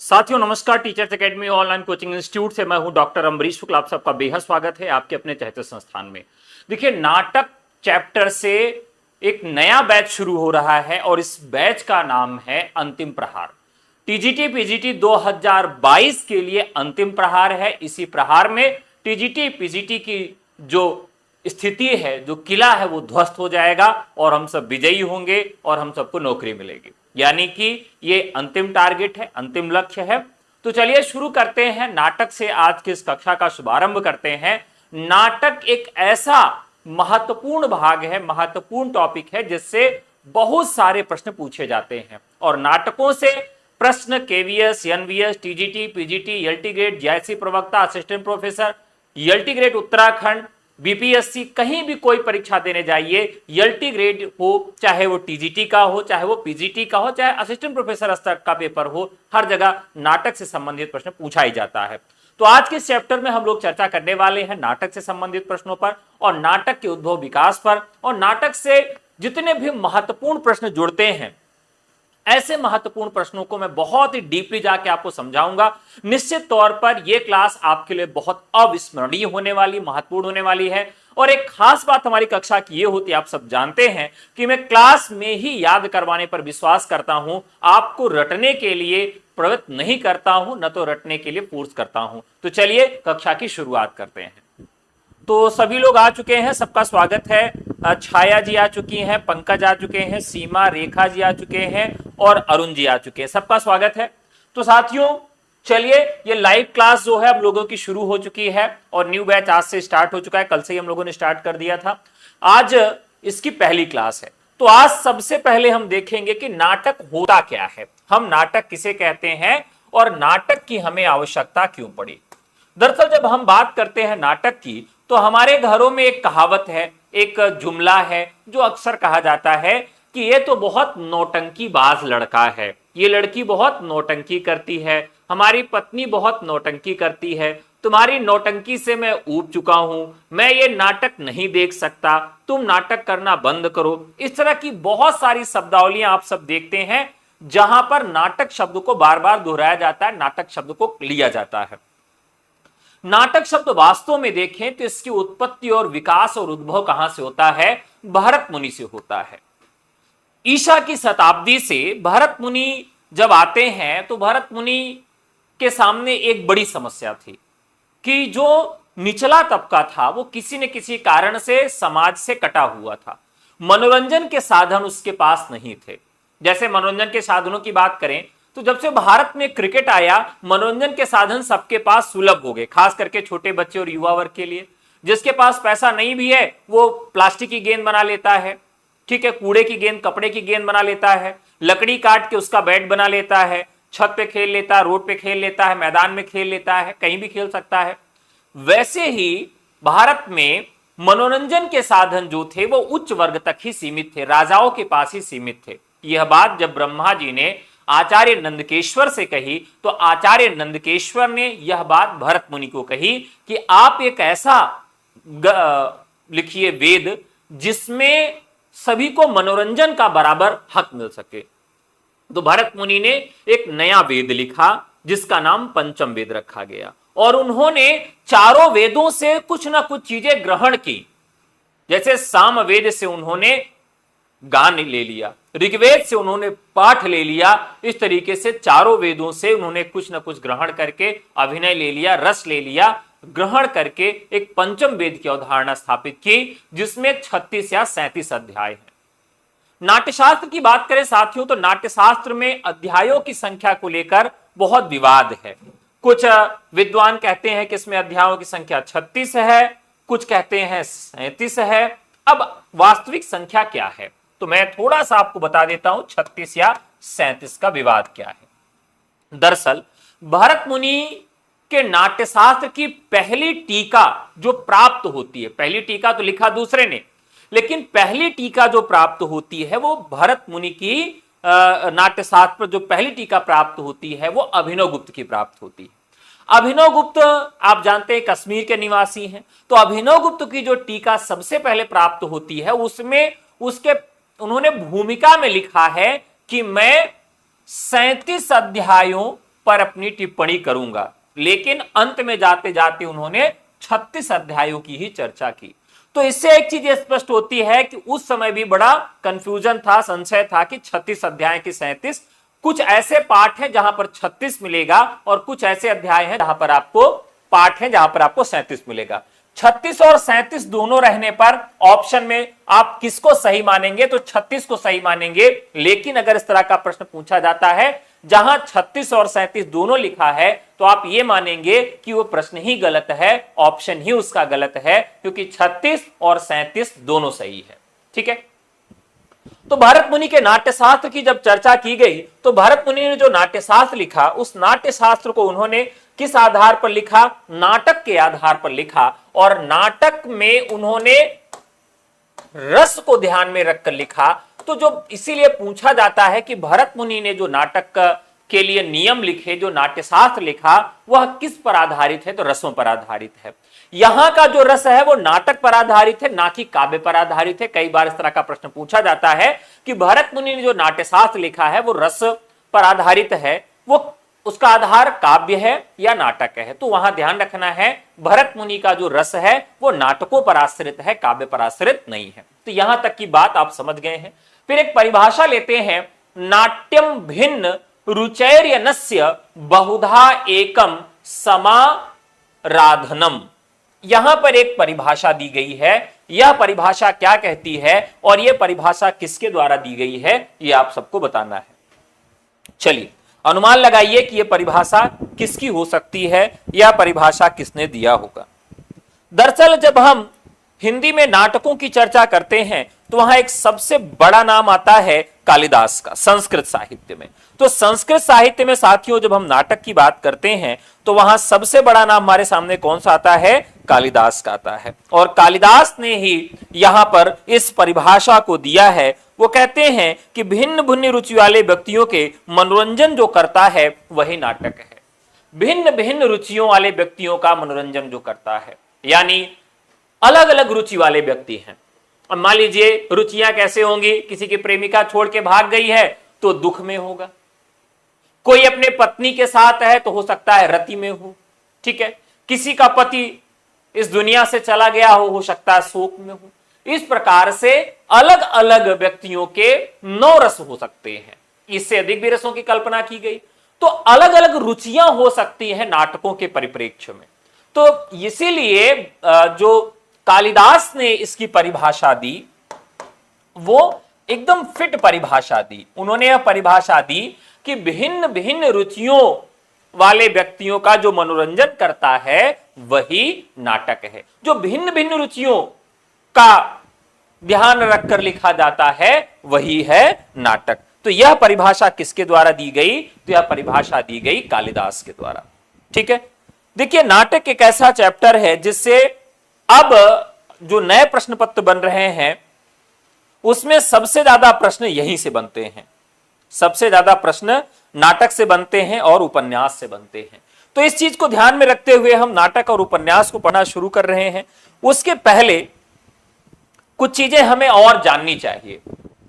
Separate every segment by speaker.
Speaker 1: साथियों नमस्कार। Teachers academy online coaching institute से मैं हूं डॉक्टर अम्बरीश शुक्ला। आप सबका बेहद स्वागत है आपके अपने चहेते संस्थान में। देखिए, नाटक चैप्टर से एक नया बैच शुरू हो रहा है और इस बैच का नाम है अंतिम प्रहार। टीजीटी पीजीटी 2022 के लिए अंतिम प्रहार है। इसी प्रहार में टीजीटी पीजीटी की जो स्थिति है, जो किला है, वो ध्वस्त हो जाएगा और हम सब विजयी होंगे और हम सबको नौकरी मिलेगी। यानी कि ये अंतिम टारगेट है, अंतिम लक्ष्य है। तो चलिए शुरू करते हैं नाटक से। आज की इस कक्षा का शुभारंभ करते हैं। नाटक एक ऐसा महत्वपूर्ण भाग है, महत्वपूर्ण टॉपिक है जिससे बहुत सारे प्रश्न पूछे जाते हैं और नाटकों से प्रश्न KVS, NVS, TGT, PGT, LT grade, JIC प्रवक्ता, assistant professor, LT grade Uttarakhand, BPSC, कहीं भी कोई परीक्षा देने जाइए, एलटी ग्रेड हो, चाहे वो टीजीटी का हो, चाहे वो पीजीटी का हो, चाहे असिस्टेंट प्रोफेसर स्तर का पेपर हो, हर जगह नाटक से संबंधित प्रश्न पूछा ही जाता है। तो आज के इस चैप्टर में हम लोग चर्चा करने वाले हैं नाटक से संबंधित प्रश्नों पर और नाटक के उद्भव विकास पर, और नाटक से जितने भी महत्वपूर्ण प्रश्न जुड़ते हैं, ऐसे महत्वपूर्ण प्रश्नों को मैं बहुत ही डीपली जाके आपको समझाऊंगा। निश्चित तौर पर यह क्लास आपके लिए बहुत अविस्मरणीय होने वाली, महत्वपूर्ण होने वाली है। और एक खास बात हमारी कक्षा की यह होती है, आप सब जानते हैं कि मैं क्लास में ही याद करवाने पर विश्वास करता हूं, आपको रटने के लिए प्रवृत्त नहीं करता हूं, न तो रटने के लिए फोर्स करता हूं। तो चलिए कक्षा की शुरुआत करते हैं। तो सभी लोग आ चुके हैं, सबका स्वागत है। छाया जी आ चुकी हैं, पंकज आ चुके हैं, सीमा, रेखा जी आ चुके हैं और अरुण जी आ चुके हैं। सबका स्वागत है। तो साथियों चलिए, ये लाइव क्लास जो है हम लोगों की शुरू हो चुकी है और न्यू बैच आज से स्टार्ट हो चुका है। कल से ही हम लोगों ने स्टार्ट कर दिया था। आज इसकी पहली क्लास है। तो आज सबसे पहले हम देखेंगे कि नाटक होता क्या है, हम नाटक किसे कहते हैं और नाटक की हमें आवश्यकता क्यों पड़ी। दरअसल जब हम बात करते हैं नाटक की, तो हमारे घरों में एक कहावत है, एक जुमला है जो अक्सर कहा जाता है कि ये तो बहुत नौटंकीबाज लड़का है, ये लड़की बहुत नौटंकी करती है, हमारी पत्नी बहुत नौटंकी करती है, तुम्हारी नौटंकी से मैं ऊब चुका हूं, मैं ये नाटक नहीं देख सकता, तुम नाटक करना बंद करो। इस तरह की बहुत सारी शब्दावलियां आप सब देखते हैं जहां पर नाटक शब्द को बार बार दोहराया जाता है, नाटक शब्द को लिया जाता है। नाटक शब्द वास्तव में देखें तो इसकी उत्पत्ति और विकास और उद्भव कहां से होता है? भरत मुनि से होता है। ईसा की शताब्दी से भरत मुनि जब आते हैं तो भरत मुनि के सामने एक बड़ी समस्या थी कि जो निचला तबका था वो किसी न किसी कारण से समाज से कटा हुआ था। मनोरंजन के साधन उसके पास नहीं थे। जैसे मनोरंजन के साधनों की बात करें तो जब से भारत में क्रिकेट आया, मनोरंजन के साधन सबके पास सुलभ हो गए, खास करके छोटे बच्चे और युवा वर्ग के लिए। जिसके पास पैसा नहीं भी है वो प्लास्टिक की गेंद बना लेता है, ठीक है, कूड़े की गेंद, कपड़े की गेंद बना लेता है, लकड़ी काट के उसका बैट बना लेता है, छत पे खेल लेता है, रोड पे खेल लेता है, मैदान में खेल लेता है, कहीं भी खेल सकता है। वैसे ही भारत में मनोरंजन के साधन जो थे वो उच्च वर्ग तक ही सीमित थे, राजाओं के पास ही सीमित थे। यह बात जब ब्रह्मा जी ने आचार्य नंदकेश्वर से कही तो आचार्य नंदकेश्वर ने यह बात भरत मुनि को कही कि आप एक ऐसा लिखिए वेद जिसमें सभी को मनोरंजन का बराबर हक मिल सके। तो भरत मुनि ने एक नया वेद लिखा जिसका नाम पंचम वेद रखा गया और उन्होंने चारों वेदों से कुछ ना कुछ चीजें ग्रहण की। जैसे साम वेद से उन्होंने गान ले लिया, ऋग्वेद से उन्होंने पाठ ले लिया। इस तरीके से चारों वेदों से उन्होंने कुछ ना कुछ ग्रहण करके अभिनय ले लिया, रस ले लिया, ग्रहण करके एक पंचम वेद की अवधारणा स्थापित की जिसमें 36 या 37 अध्याय हैं। नाट्यशास्त्र की बात करें साथियों तो नाट्यशास्त्र में अध्यायों की संख्या को लेकर बहुत विवाद है। कुछ विद्वान कहते हैं कि इसमें अध्यायों की संख्या 36 है, कुछ कहते हैं 37 है। अब वास्तविक संख्या क्या है तो मैं थोड़ा सा आपको बता देता हूं 36 या 37 का विवाद क्या है। दरअसल भरत मुनि के नाट्यशास्त्र की पहली टीका जो प्राप्त होती है, पहली टीका तो लिखा दूसरे ने, लेकिन पहली टीका जो प्राप्त होती है वो भरत मुनि की नाट्यशास्त्र पर जो पहली टीका प्राप्त होती है वो अभिनव गुप्त की प्राप्त होती है। अभिनव गुप्त आप जानते हैं कश्मीर के निवासी हैं, तो अभिनव गुप्त की जो टीका सबसे पहले प्राप्त होती है उसमें उसके उन्होंने भूमिका में लिखा है कि मैं 37 अध्यायों पर अपनी टिप्पणी करूंगा। लेकिन अंत में जाते जाते उन्होंने 36 अध्यायों की ही चर्चा की। तो इससे एक चीज स्पष्ट होती है कि उस समय भी बड़ा कंफ्यूजन था, संशय था कि 36 अध्याय की 37, कुछ ऐसे पाठ हैं जहां पर 36 मिलेगा और कुछ ऐसे अध्याय हैं जहां पर आपको पाठ है जहां पर आपको 37 मिलेगा। 36 और 37 दोनों रहने पर ऑप्शन में आप किसको सही मानेंगे? तो 36 को सही मानेंगे। लेकिन अगर इस तरह का प्रश्न पूछा जाता है जहां 36 और 37 दोनों लिखा है तो आप यह मानेंगे कि वो प्रश्न ही गलत है, ऑप्शन ही उसका गलत है, क्योंकि 36 और 37 दोनों सही है। ठीक है। तो भरत मुनि के नाट्यशास्त्र की जब चर्चा की गई तो भरत मुनि ने जो नाट्यशास्त्र लिखा उस नाट्यशास्त्र को उन्होंने किस आधार पर लिखा? नाटक के आधार पर लिखा। और नाटक में उन्होंने रस को ध्यान में रखकर लिखा। तो जो इसीलिए पूछा जाता है कि भरत मुनि ने जो नाटक के लिए नियम लिखे, जो नाट्यशास्त्र लिखा, वह किस पर आधारित है? तो रसों पर आधारित है। यहां का जो रस है वो नाटक पर आधारित है, ना कि काव्य पर आधारित है। कई बार इस तरह का प्रश्न पूछा जाता है कि भरत मुनि ने जो नाट्यशास्त्र लिखा है वो रस पर आधारित है, वो उसका आधार काव्य है या नाटक है? तो वहां ध्यान रखना है भरत मुनि का जो रस है वो नाटकों पर आश्रित है, काव्य पर आश्रित नहीं है। तो यहां तक की बात आप समझ गए हैं। फिर एक परिभाषा लेते हैं, नाट्यम भिन्न रुचैर्यनस्य बहुधा एकम समाराधनम। यहां पर एक परिभाषा दी गई है। यह परिभाषा क्या कहती है और यह परिभाषा किसके द्वारा दी गई है, यह आप सबको बताना है। चलिए अनुमान लगाइए कि यह परिभाषा किसकी हो सकती है, यह परिभाषा किसने दिया होगा। दरअसल जब हम हिंदी में नाटकों की चर्चा करते हैं तो वहां एक सबसे बड़ा नाम आता है कालिदास का, संस्कृत साहित्य में। तो संस्कृत साहित्य में साथियों जब हम नाटक की बात करते हैं तो वहां सबसे बड़ा नाम हमारे सामने कौन सा आता है? कालिदास का आता है। और कालिदास ने ही यहां पर इस परिभाषा को दिया है। वो कहते हैं कि भिन्न भिन्न रुचि वाले व्यक्तियों के मनोरंजन जो करता है वही नाटक है। भिन्न भिन्न रुचियों वाले व्यक्तियों का मनोरंजन जो करता है, यानी अलग अलग रुचि वाले व्यक्ति हैं। अब मान लीजिए रुचियां कैसे होंगी? किसी की प्रेमिका छोड़ के भाग गई है तो दुख में होगा, कोई अपने पत्नी के साथ है तो हो सकता है रति में हो। ठीक है। किसी का पति इस दुनिया से चला गया हो सकता है शोक में हो। इस प्रकार से अलग अलग व्यक्तियों के 9 रस हो सकते हैं। इससे अधिक भी रसों की कल्पना की गई। तो अलग अलग रुचियां हो सकती हैं नाटकों के परिप्रेक्ष्य में। तो इसीलिए जो कालिदास ने इसकी परिभाषा दी वो एकदम फिट परिभाषा दी। उन्होंने यह परिभाषा दी कि भिन्न भिन्न रुचियों वाले व्यक्तियों का जो मनोरंजन करता है वही नाटक है। जो भिन्न भिन्न रुचियों का ध्यान रखकर लिखा जाता है वही है नाटक। तो यह परिभाषा किसके द्वारा दी गई? तो यह परिभाषा दी गई कालिदास के द्वारा। ठीक है। देखिए नाटक एक ऐसा चैप्टर है जिससे अब जो नए प्रश्न पत्र बन रहे हैं उसमें सबसे ज्यादा प्रश्न यहीं से बनते हैं। सबसे ज्यादा प्रश्न नाटक से बनते हैं और उपन्यास से बनते हैं। तो इस चीज को ध्यान में रखते हुए हम नाटक और उपन्यास को पढ़ना शुरू कर रहे हैं। उसके पहले कुछ चीजें हमें और जाननी चाहिए।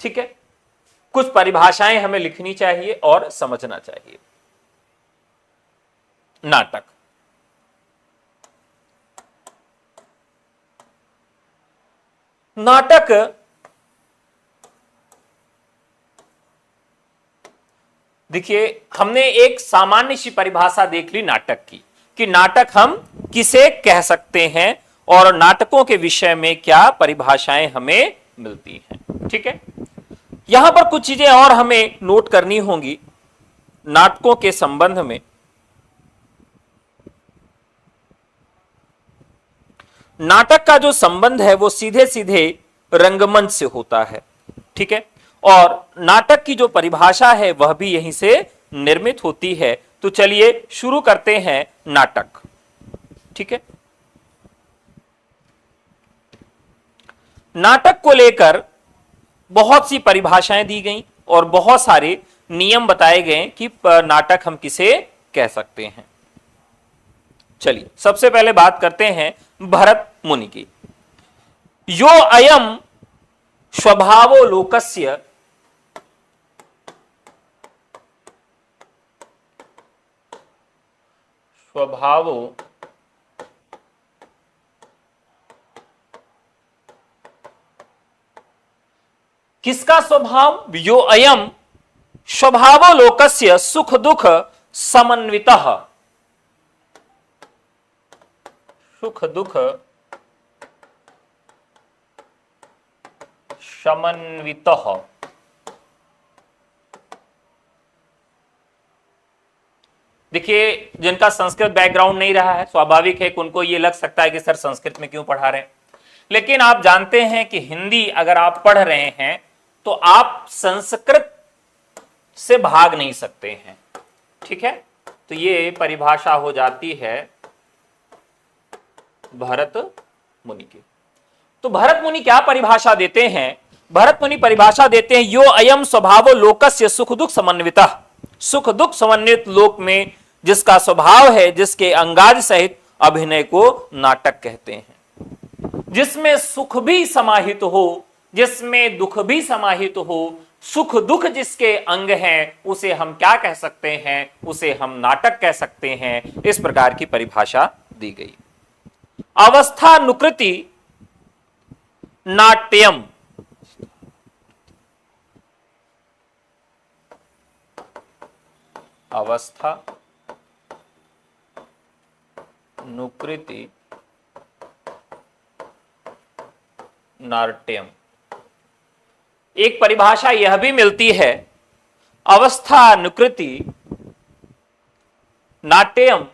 Speaker 1: ठीक है। कुछ परिभाषाएं हमें लिखनी चाहिए और समझना चाहिए। नाटक, नाटक देखिए हमने एक सामान्य सी परिभाषा देख ली नाटक की कि नाटक हम किसे कह सकते हैं और नाटकों के विषय में क्या परिभाषाएं हमें मिलती हैं। ठीक है। यहां पर कुछ चीजें और हमें नोट करनी होंगी नाटकों के संबंध में। नाटक का जो संबंध है वो सीधे सीधे रंगमंच से होता है। ठीक है। और नाटक की जो परिभाषा है वह भी यहीं से निर्मित होती है। तो चलिए शुरू करते हैं नाटक। ठीक है। नाटक को लेकर बहुत सी परिभाषाएं दी गई और बहुत सारे नियम बताए गए कि नाटक हम किसे कह सकते हैं। चलिए सबसे पहले बात करते हैं भरत मुनि की। यो अयम स्वभावो लोकस्य स्वभावो किसका स्वभाव? यो अयम स्वभावो लोकस्य सुख दुख समन्वितः, सुख दुख समन्वितः। देखिए, जिनका संस्कृत बैकग्राउंड नहीं रहा है, स्वाभाविक है कि उनको यह लग सकता है कि सर संस्कृत में क्यों पढ़ा रहे हैं, लेकिन आप जानते हैं कि हिंदी अगर आप पढ़ रहे हैं तो आप संस्कृत से भाग नहीं सकते हैं। ठीक है, तो ये परिभाषा हो जाती है भरत मुनि की। तो भरत मुनि क्या परिभाषा देते हैं? भरत मुनि परिभाषा देते हैं, यो अयम स्वभावो लोकस्य सुख दुख समन्वितः, सुख दुख समन्वित लोक में जिसका स्वभाव है, जिसके अंगाज सहित अभिनय को नाटक कहते हैं। जिसमें सुख भी समाहित हो, जिसमें दुख भी समाहित हो, सुख दुख जिसके अंग हैं, उसे हम क्या कह सकते हैं? उसे हम नाटक कह सकते हैं। इस प्रकार की परिभाषा दी गई। अवस्थानुकृति नाट्यम, अवस्था नुकृति नाट्यम। एक परिभाषा यह भी मिलती है, अवस्थानुकृति नाट्यम,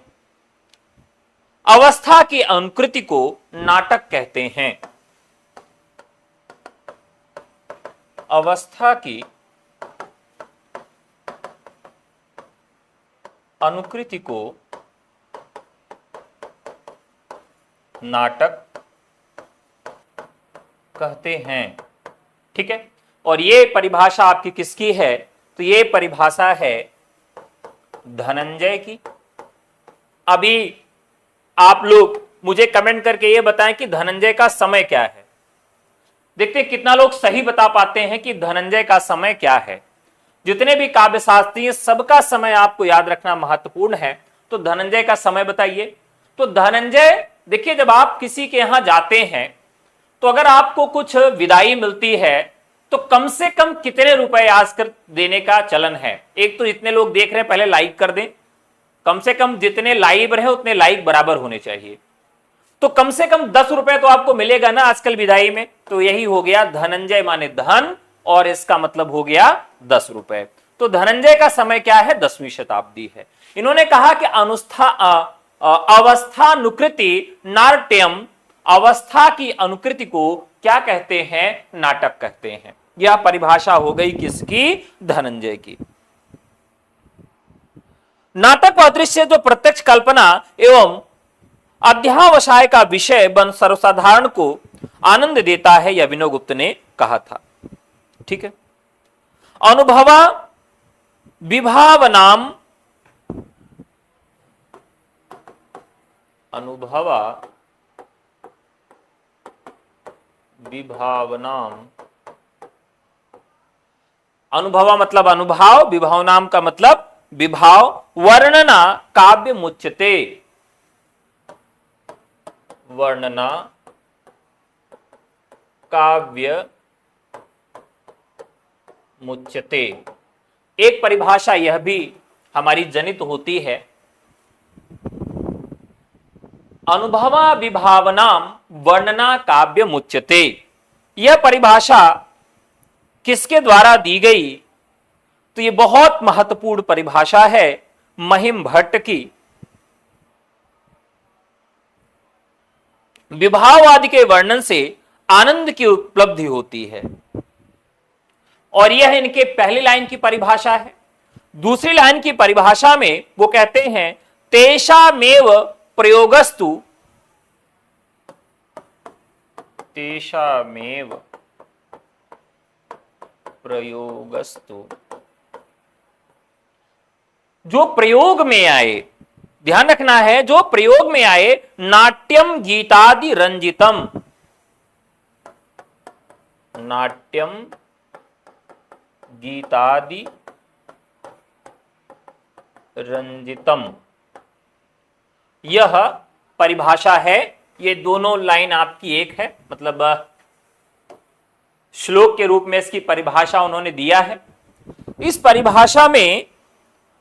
Speaker 1: अवस्था की अनुकृति को नाटक कहते हैं। अवस्था की अनुकृति को नाटक कहते हैं। ठीक है, और ये परिभाषा आपकी किसकी है? तो ये परिभाषा है धनंजय की। अभी आप लोग मुझे कमेंट करके ये बताएं कि धनंजय का समय क्या है। देखते हैं कितना लोग सही बता पाते हैं कि धनंजय का समय क्या है। जितने भी काव्यशास्त्री हैं, सबका समय आपको याद रखना महत्वपूर्ण है। तो धनंजय का समय बताइए। तो धनंजय, देखिए, जब आप किसी के यहां जाते हैं तो अगर आपको कुछ विदाई मिलती है तो कम से कम कितने रुपए आजकल देने का चलन है? एक तो जितने लोग देख रहे हैं पहले लाइक कर दें, कम से कम जितने लाइव रहे उतने लाइक बराबर होने चाहिए। तो कम से कम 10 रुपए तो आपको मिलेगा ना आजकल विदाई में। तो यही हो गया धनंजय माने धन, और इसका मतलब हो गया 10 रुपए। तो धनंजय का समय क्या है? 10वीं शताब्दी है। इन्होंने कहा कि अवस्थानुकृति नाट्यम, अवस्था की अनुकृति को क्या कहते हैं? नाटक कहते हैं। यह परिभाषा हो गई किसकी? धनंजय की। नाटक व दृश्य जो प्रत्यक्ष कल्पना एवं अध्यावसाय का विषय बन सर्वसाधारण को आनंद देता है, यह विनोद गुप्त ने कहा था। ठीक है, अनुभवा विभावनाम, अनुभवा विभावनाम, अनुभवा मतलब अनुभाव, विभावनाम का मतलब विभाव, वर्णना काव्य मुच्यते, वर्णना काव्य मुच्यते। एक परिभाषा यह भी हमारी जनित होती है, अनुभवा विभावनाम वर्णना काव्य मुच्यते। यह परिभाषा किसके द्वारा दी गई? तो यह बहुत महत्वपूर्ण परिभाषा है महिम भट्ट की। विभाववाद के वर्णन से आनंद की उपलब्धि होती है, और यह इनके पहली लाइन की परिभाषा है। दूसरी लाइन की परिभाषा में वो कहते हैं तेषामेव प्रयोगस्तु, तेषामेव प्रयोगस्तु, जो प्रयोग में आए, ध्यान रखना है, जो प्रयोग में आए, नाट्यम गीतादि रंजितम, नाट्यम गीतादि रंजितम। यह परिभाषा है। ये दोनों लाइन आपकी एक है, मतलब श्लोक के रूप में इसकी परिभाषा उन्होंने दिया है। इस परिभाषा में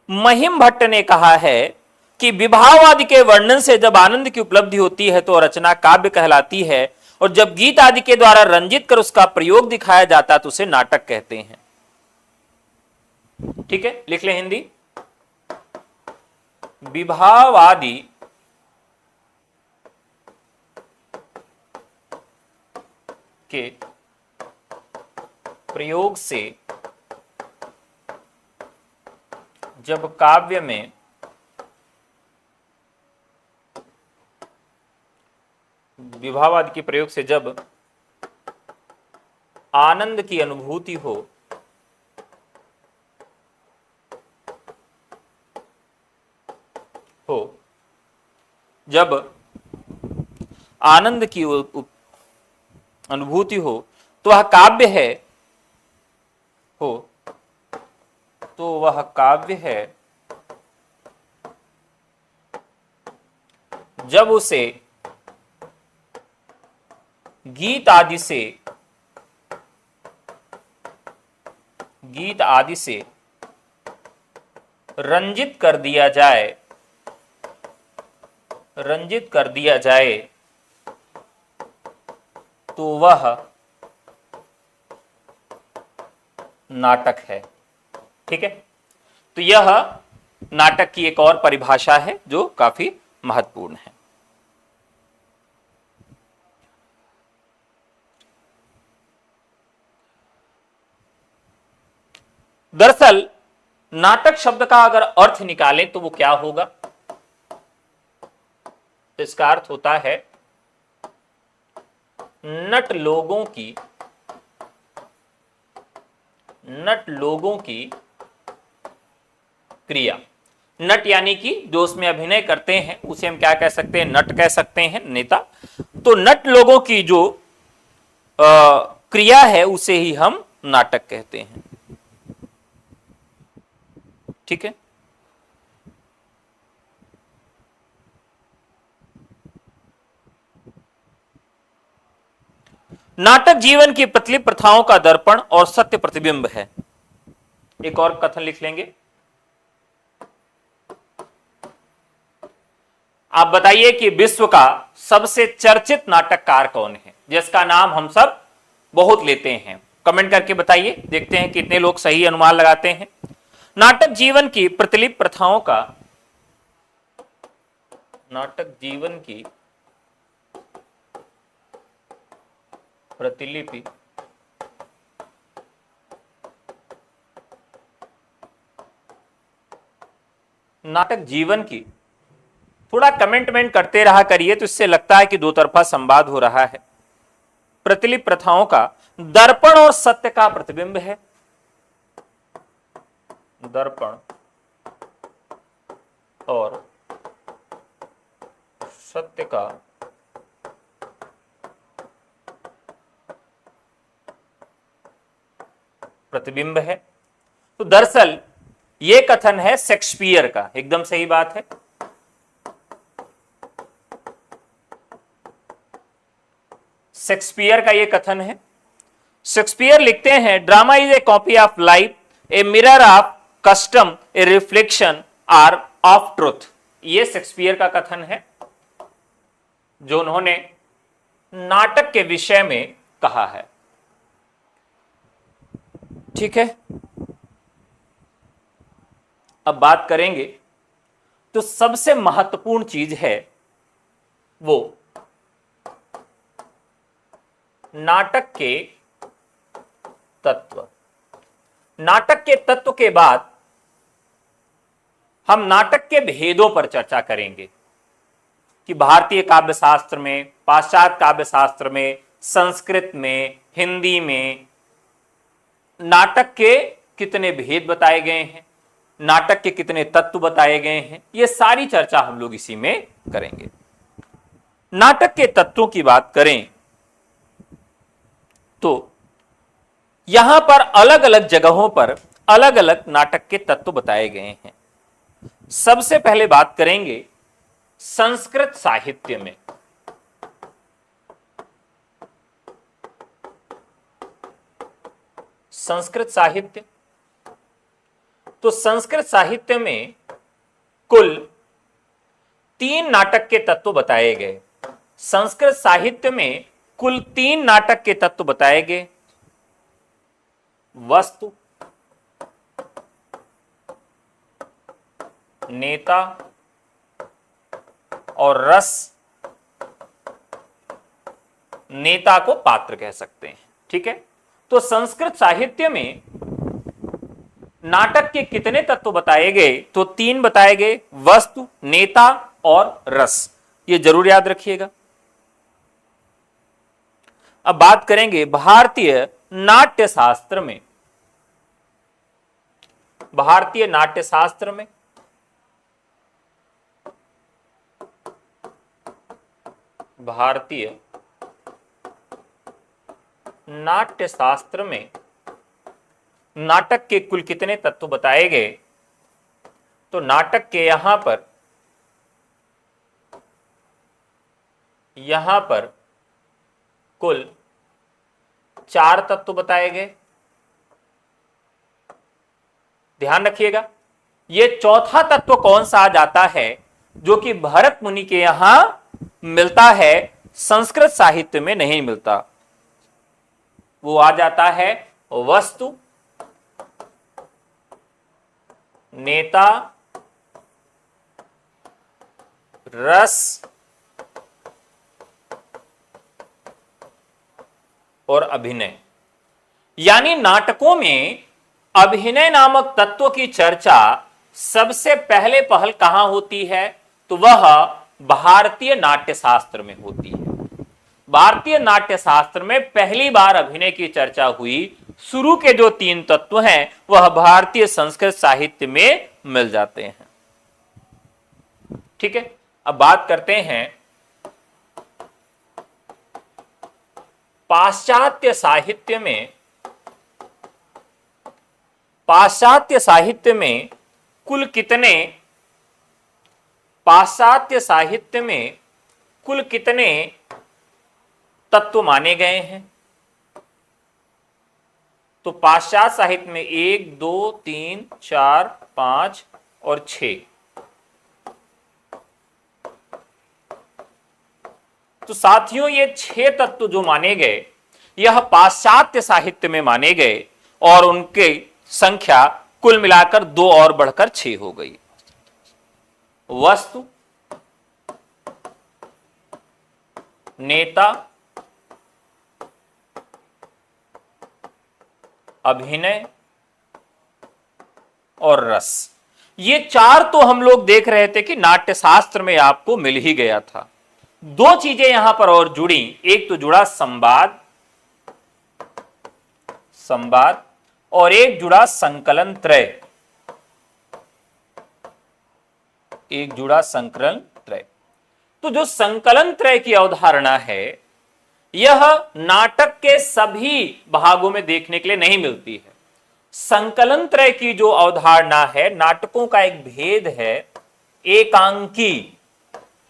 Speaker 1: महिम भट्ट ने कहा है कि विभाव के वर्णन से जब आनंद की उपलब्धि होती है तो रचना काव्य कहलाती है, और जब गीत आदि के द्वारा रंजित कर उसका प्रयोग दिखाया जाता है तो उसे नाटक कहते हैं। ठीक है, लिख ले हिंदी। विभाव आदि के प्रयोग से जब काव्य में विभावादि के प्रयोग से जब आनंद की अनुभूति हो जब आनंद की अनुभूति हो तो वह काव्य है, तो वह काव्य है। जब उसे गीत आदि से रंजित कर दिया जाए तो वह नाटक है। ठीक है, तो यह नाटक की एक और परिभाषा है जो काफी महत्वपूर्ण है। दरअसल नाटक शब्द का अगर अर्थ निकालें तो वो क्या होगा? तो इसका अर्थ होता है नट लोगों की क्रिया। नट यानी कि जो उसमें अभिनय करते हैं उसे हम क्या कह सकते हैं? नट कह सकते हैं, नेता। तो नट लोगों की जो क्रिया है उसे ही हम नाटक कहते हैं। ठीक है, नाटक जीवन की पतली प्रथाओं का दर्पण और सत्य प्रतिबिंब है। एक और कथन लिख लेंगे। आप बताइए कि विश्व का सबसे चर्चित नाटककार कौन है, जिसका नाम हम सब बहुत लेते हैं? कमेंट करके बताइए, देखते हैं कितने लोग सही अनुमान लगाते हैं। नाटक जीवन की प्रतिलिपि प्रथाओं का प्रतिलिपि नाटक जीवन की, थोड़ा कमेंट करते रहा करिए तो इससे लगता है कि दो तरफा संवाद हो रहा है। प्रतिलिपि प्रथाओं का दर्पण और सत्य का प्रतिबिंब है। दर्पण और सत्य का प्रतिबिंब है। तो दरअसल यह कथन है शेक्सपियर का, एकदम सही बात है। शेक्सपियर का यह कथन है। शेक्सपियर लिखते हैं, drama is a copy of life, a mirror of custom, a reflection are of truth. यह शेक्सपियर का कथन है जो उन्होंने नाटक के विषय में कहा है। ठीक है, अब बात करेंगे तो सबसे महत्वपूर्ण चीज है वो नाटक के तत्व। नाटक के तत्व के बाद हम नाटक के भेदों पर चर्चा करेंगे कि भारतीय काव्य शास्त्र में, पाश्चात्य काव्य शास्त्र में, संस्कृत में, हिंदी में नाटक के कितने भेद बताए गए हैं, नाटक के कितने तत्व बताए गए हैं, ये सारी चर्चा हम लोग इसी में करेंगे। नाटक के तत्वों की बात करें तो यहां पर अलग अलग जगहों पर अलग अलग नाटक के तत्व बताए गए हैं। सबसे पहले बात करेंगे संस्कृत साहित्य में संस्कृत साहित्य, तो संस्कृत साहित्य में कुल 3 नाटक के तत्व बताए गए। संस्कृत साहित्य में कुल 3 नाटक के तत्व बताए गए। वस्तु, नेता और रस। नेता को पात्र कह सकते हैं, ठीक है। तो संस्कृत साहित्य में नाटक के कितने तत्व बताए गए? तो 3 बताए गए, वस्तु, नेता और रस। ये जरूर याद रखिएगा। अब बात करेंगे भारतीय नाट्य शास्त्र में। भारतीय नाट्य शास्त्र में भारतीय नाट्य शास्त्र में नाटक के कुल कितने तत्व बताए गए? तो नाटक के यहां पर कुल 4 तत्व बताए गए। ध्यान रखिएगा, यह चौथा तत्व कौन सा आ जाता है जो कि भरत मुनि के यहां मिलता है, संस्कृत साहित्य में नहीं मिलता। वो आ जाता है वस्तु, नेता, रस और अभिनय। यानी नाटकों में अभिनय नामक तत्व की चर्चा सबसे पहले पहल कहां होती है? तो वह भारतीय नाट्य शास्त्र में होती है। भारतीय नाट्य शास्त्र में पहली बार अभिनय की चर्चा हुई। शुरू के जो 3 तत्व हैं वह भारतीय संस्कृत साहित्य में मिल जाते हैं, ठीक है। अब बात करते हैं पाश्चात्य साहित्य में। पाश्चात्य साहित्य में कुल कितने तत्व माने गए हैं? तो पाश्चात्य साहित्य में 1, 2, 3, 4, 5 और 6। तो साथियों, ये 6 तत्व जो माने गए यह पाश्चात्य साहित्य में माने गए और उनकी संख्या कुल मिलाकर 2 और बढ़कर 6 हो गई। वस्तु, नेता, अभिनय और रस। ये 4 तो हम लोग देख रहे थे कि नाट्य शास्त्र में आपको मिल ही गया था। 2 चीजें यहां पर और जुड़ी। एक तो जुड़ा संवाद और एक जुड़ा संकलन त्रय। तो जो संकलन त्रय की अवधारणा है यह नाटक के सभी भागों में देखने के लिए नहीं मिलती है। संकलन त्रय की जो अवधारणा है, नाटकों का एक भेद है,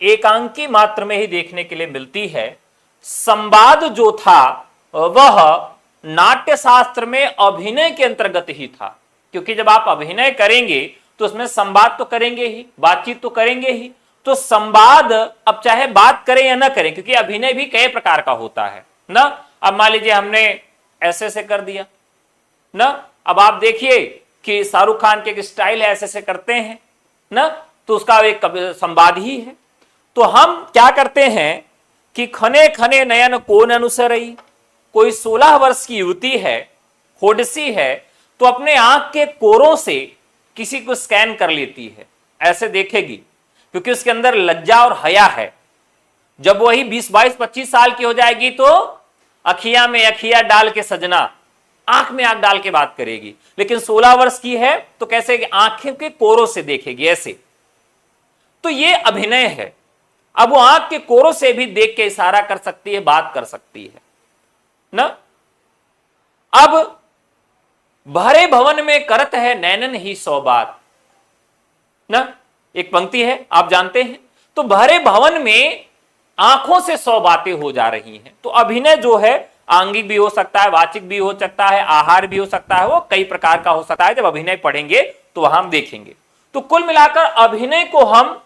Speaker 1: एकांकी मात्र में ही देखने के लिए मिलती है। संवाद जो था वह नाट्य शास्त्र में अभिनय के अंतर्गत ही था, क्योंकि जब आप अभिनय करेंगे तो उसमें संवाद तो करेंगे ही, बातचीत तो करेंगे ही। तो संवाद अब चाहे बात करें या ना करें, क्योंकि अभिनय भी कई प्रकार का होता है ना। अब मान लीजिए हमने ऐसे कर दिया ना, अब आप देखिए कि शाहरुख खान के एक स्टाइल है, ऐसे करते हैं ना, तो उसका एक संवाद ही है। तो हम क्या करते हैं कि खने खने नयन कौन अनुसरई, कोई 16 वर्ष की युवती है, होडसी है, तो अपने आंख के कोरों से किसी को स्कैन कर लेती है, ऐसे देखेगी, क्योंकि उसके अंदर लज्जा और हया है। जब वही 20, 22, 25 साल की हो जाएगी तो अखिया में अखिया डाल के सजना, आंख में आंख डाल के बात करेगी। लेकिन 16 वर्ष की है तो कैसे, आंखें के कोरों से देखेगी ऐसे। तो ये अभिनय है। अब वो आंख के कोरों से भी देख के इशारा कर सकती है, बात कर सकती है ना। अब भरे भवन में करत है नैनन ही 100 बात ना, एक पंक्ति है आप जानते हैं। तो भरे भवन में आंखों से 100 बातें हो जा रही हैं। तो अभिनय जो है आंगिक भी हो सकता है, वाचिक भी हो सकता है, आहार भी हो सकता है, वो कई प्रकार का हो सकता है। जब अभिनय पढ़ेंगे तो वहां हम देखेंगे। तो कुल मिलाकर अभिनय को हम,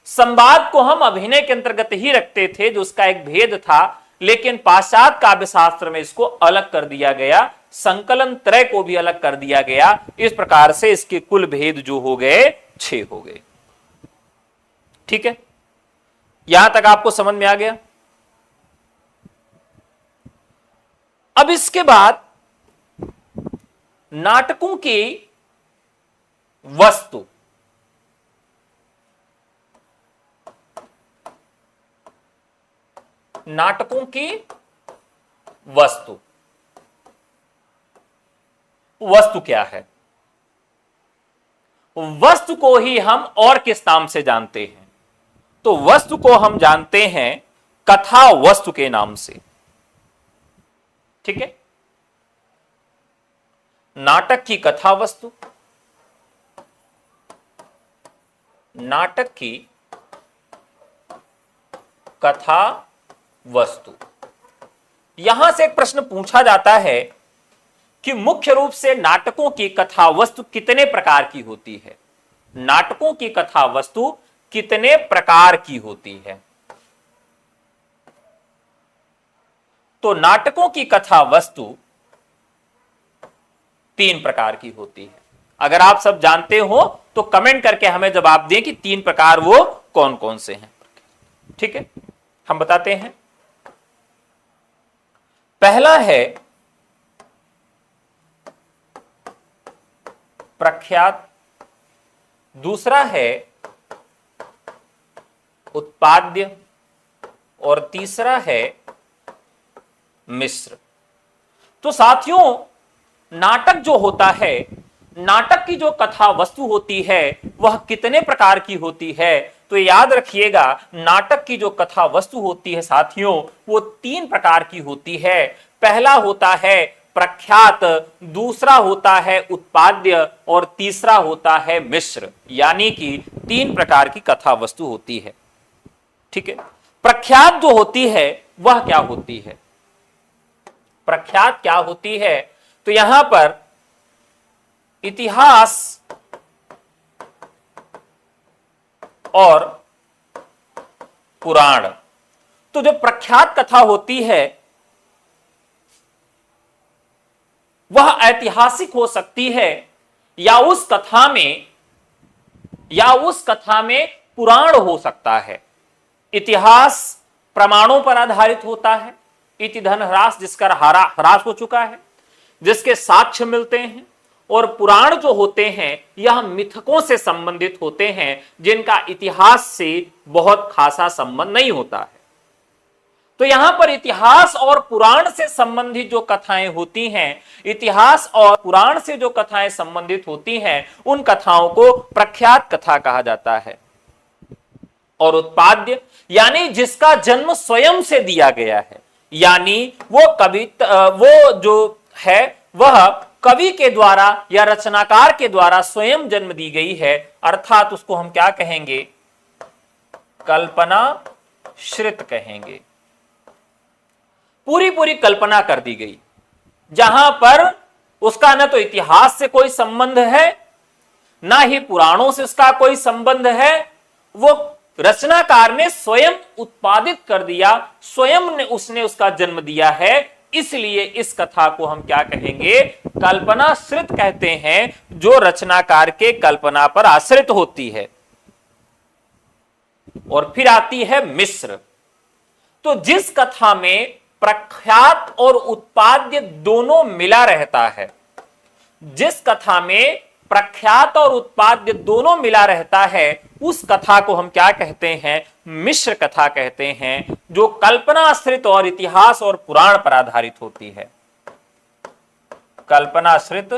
Speaker 1: संवाद को हम अभिनय के अंतर्गत ही रखते थे, जो उसका एक भेद था। लेकिन पाश्चात्य काव्य शास्त्र में इसको अलग कर दिया गया, संकलन त्रय को भी अलग कर दिया गया। इस प्रकार से इसके कुल भेद जो हो गए 6 हो गए। ठीक है, यहां तक आपको समझ में आ गया। अब इसके बाद नाटकों की वस्तु, नाटकों की वस्तु, वस्तु क्या है? वस्तु को ही हम और किस नाम से जानते हैं? तो वस्तु को हम जानते हैं कथा वस्तु के नाम से। ठीक है, नाटक की कथा वस्तु, नाटक की कथा वस्तु। यहां से एक प्रश्न पूछा जाता है कि मुख्य रूप से नाटकों की कथा वस्तु कितने प्रकार की होती है? नाटकों की कथा वस्तु कितने प्रकार की होती है? तो नाटकों की कथा वस्तु 3 प्रकार की होती है। अगर आप सब जानते हो तो कमेंट करके हमें जवाब दें कि 3 प्रकार वो कौन कौन से हैं। ठीक है, हम बताते हैं। पहला है प्रख्यात, दूसरा है उत्पाद्य और तीसरा है मिश्र। तो साथियों, नाटक जो होता है, नाटक की जो कथा वस्तु होती है वह कितने प्रकार की होती है? तो याद रखिएगा, नाटक की जो कथा वस्तु होती है साथियों, वो 3 प्रकार की होती है। पहला होता है प्रख्यात, दूसरा होता है उत्पाद्य और तीसरा होता है मिश्र। यानी कि 3 प्रकार की कथा वस्तु होती है। ठीक है, प्रख्यात जो होती है वह क्या होती है? प्रख्यात क्या होती है? तो यहां पर इतिहास और पुराण। तो जो प्रख्यात कथा होती है वह ऐतिहासिक हो सकती है, या उस कथा में पुराण हो सकता है। इतिहास प्रमाणों पर आधारित होता है, इति धन ह्रास, जिसका ह्रास हो चुका है, जिसके साक्ष्य मिलते हैं। और पुराण जो होते हैं यह मिथकों से संबंधित होते हैं, जिनका इतिहास से बहुत खासा संबंध नहीं होता है। तो यहां पर इतिहास और पुराण से संबंधित जो कथाएं होती हैं, इतिहास और पुराण से जो कथाएं संबंधित होती हैं, उन कथाओं को प्रख्यात कथा कहा जाता है। और उत्पाद्य यानी जिसका जन्म स्वयं से दिया गया है, यानी वो जो है वह कवि के द्वारा या रचनाकार के द्वारा स्वयं जन्म दी गई है, अर्थात उसको हम क्या कहेंगे? कल्पना श्रित कहेंगे। पूरी कल्पना कर दी गई, जहां पर उसका न तो इतिहास से कोई संबंध है, ना ही पुराणों से उसका कोई संबंध है। वो रचनाकार ने स्वयं उत्पादित कर दिया, स्वयं ने उसने उसका जन्म दिया है। इसलिए इस कथा को हम क्या कहेंगे? कल्पनाश्रित कहते हैं, जो रचनाकार के कल्पना पर आश्रित होती है। और फिर आती है मिश्र। तो जिस कथा में प्रख्यात और उत्पाद्य दोनों मिला रहता है, जिस कथा में प्रख्यात और उत्पाद्य दोनों मिला रहता है, उस कथा को हम क्या कहते हैं? मिश्र कथा कहते हैं, जो कल्पनाश्रित और इतिहास और पुराण पर आधारित होती है। कल्पनाश्रित,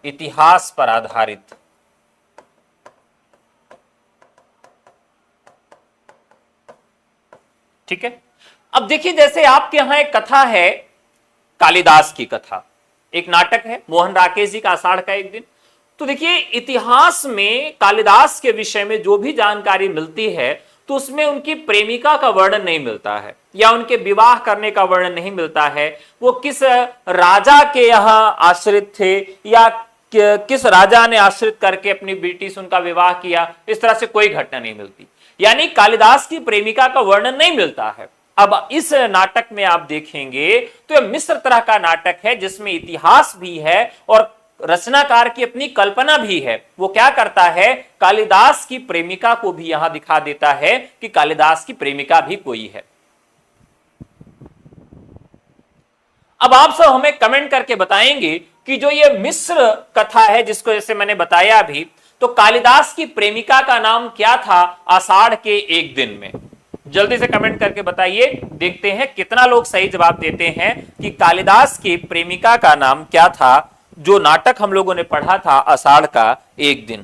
Speaker 1: इतिहास पर आधारित। ठीक है, अब देखिए, जैसे आपके यहां एक कथा है, कालिदास की कथा, एक नाटक है, मोहन राकेश जी का आषाढ़ का एक दिन। तो देखिए इतिहास में कालिदास के विषय में जो भी जानकारी मिलती है तो उसमें उनकी प्रेमिका का वर्णन नहीं मिलता है या उनके विवाह करने का वर्णन नहीं मिलता है। वो किस राजा के यहां आश्रित थे या किस राजा ने आश्रित करके अपनी बेटी से उनका विवाह किया, इस तरह से कोई घटना नहीं मिलती। यानी कालिदास की प्रेमिका का वर्णन नहीं मिलता है। अब इस नाटक में आप देखेंगे तो यह मिश्र तरह का नाटक है जिसमें इतिहास भी है और रचनाकार की अपनी कल्पना भी है। वो क्या करता है, कालिदास की प्रेमिका को भी यहां दिखा देता है कि कालिदास की प्रेमिका भी कोई है। अब आप सब हमें कमेंट करके बताएंगे कि जो ये मिश्र कथा है जिसको जैसे मैंने बताया अभी, तो कालिदास की प्रेमिका का नाम क्या था आषाढ़ के एक दिन में? जल्दी से कमेंट करके बताइए, देखते हैं कितना लोग सही जवाब देते हैं कि कालिदास की प्रेमिका का नाम क्या था जो नाटक हम लोगों ने पढ़ा था आषाढ़ का एक दिन।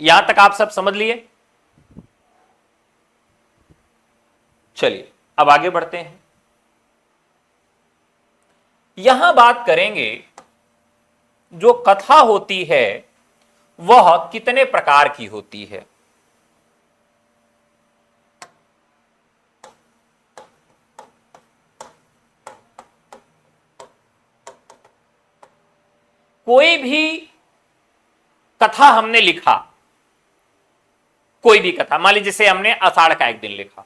Speaker 1: यहां तक आप सब समझ लिए? चलिए अब आगे बढ़ते हैं। यहां बात करेंगे जो कथा होती है वह कितने प्रकार की होती है। कोई भी कथा हमने लिखा, कोई भी कथा, मान लीजिए जैसे हमने आषाढ़ का एक दिन लिखा,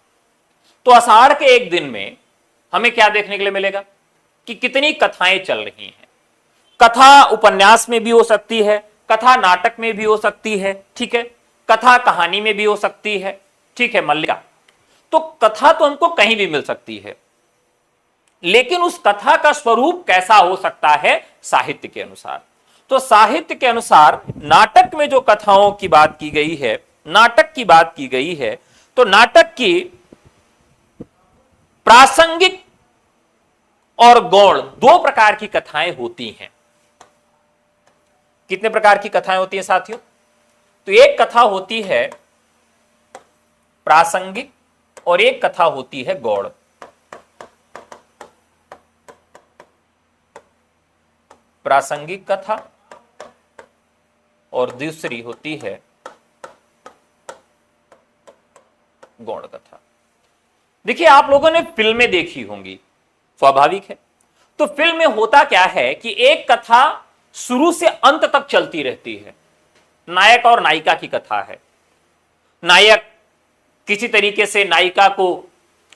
Speaker 1: तो आषाढ़ के एक दिन में हमें क्या देखने के लिए मिलेगा कि कितनी कथाएं चल रही हैं। कथा उपन्यास में भी हो सकती है, कथा नाटक में भी हो सकती है, ठीक है, कथा कहानी में भी हो सकती है, ठीक है, मल्लिका। तो कथा तो हमको कहीं भी मिल सकती है, लेकिन उस कथा का स्वरूप कैसा हो सकता है साहित्य के अनुसार। तो साहित्य के अनुसार नाटक में जो कथाओं की बात की गई है, नाटक की बात की गई है, तो नाटक की प्रासंगिक और गौण दो प्रकार की कथाएं होती हैं। कितने प्रकार की कथाएं होती हैं साथियों? तो एक कथा होती है प्रासंगिक और एक कथा होती है गौण। प्रासंगिक कथा और दूसरी होती है गौण कथा। देखिए आप लोगों ने फिल्में देखी होंगी, स्वाभाविक है। तो फिल्म में होता क्या है कि एक कथा शुरू से अंत तक चलती रहती है। नायक और नायिका की कथा है। नायक किसी तरीके से नायिका को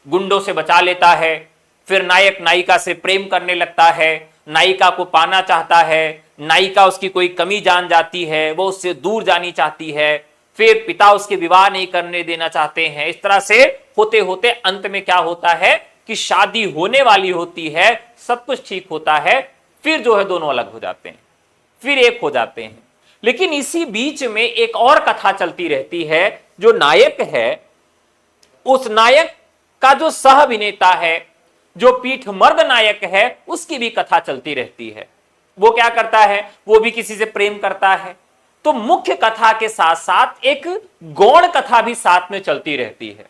Speaker 1: गुंडों से बचा लेता है, फिर नायक नायिका से प्रेम करने लगता है, नायिका को पाना चाहता है, नायिका उसकी कोई कमी जान जाती है, वो उससे दूर जानी चाहती है, फिर पिता उसके विवाह नहीं करने देना चाहते हैं। इस तरह से होते होते अंत में क्या होता है कि शादी होने वाली होती है, सब कुछ ठीक होता है, फिर जो है दोनों अलग हो जाते हैं, फिर एक हो जाते हैं। लेकिन इसी बीच में एक और कथा चलती रहती है। जो नायक है, उस नायक का जो सह अभिनेता है, जो पीठ मर्द नायक है, उसकी भी कथा चलती रहती है। वो क्या करता है, वो भी किसी से प्रेम करता है। तो मुख्य कथा के साथ साथ एक गौण कथा भी साथ में चलती रहती है।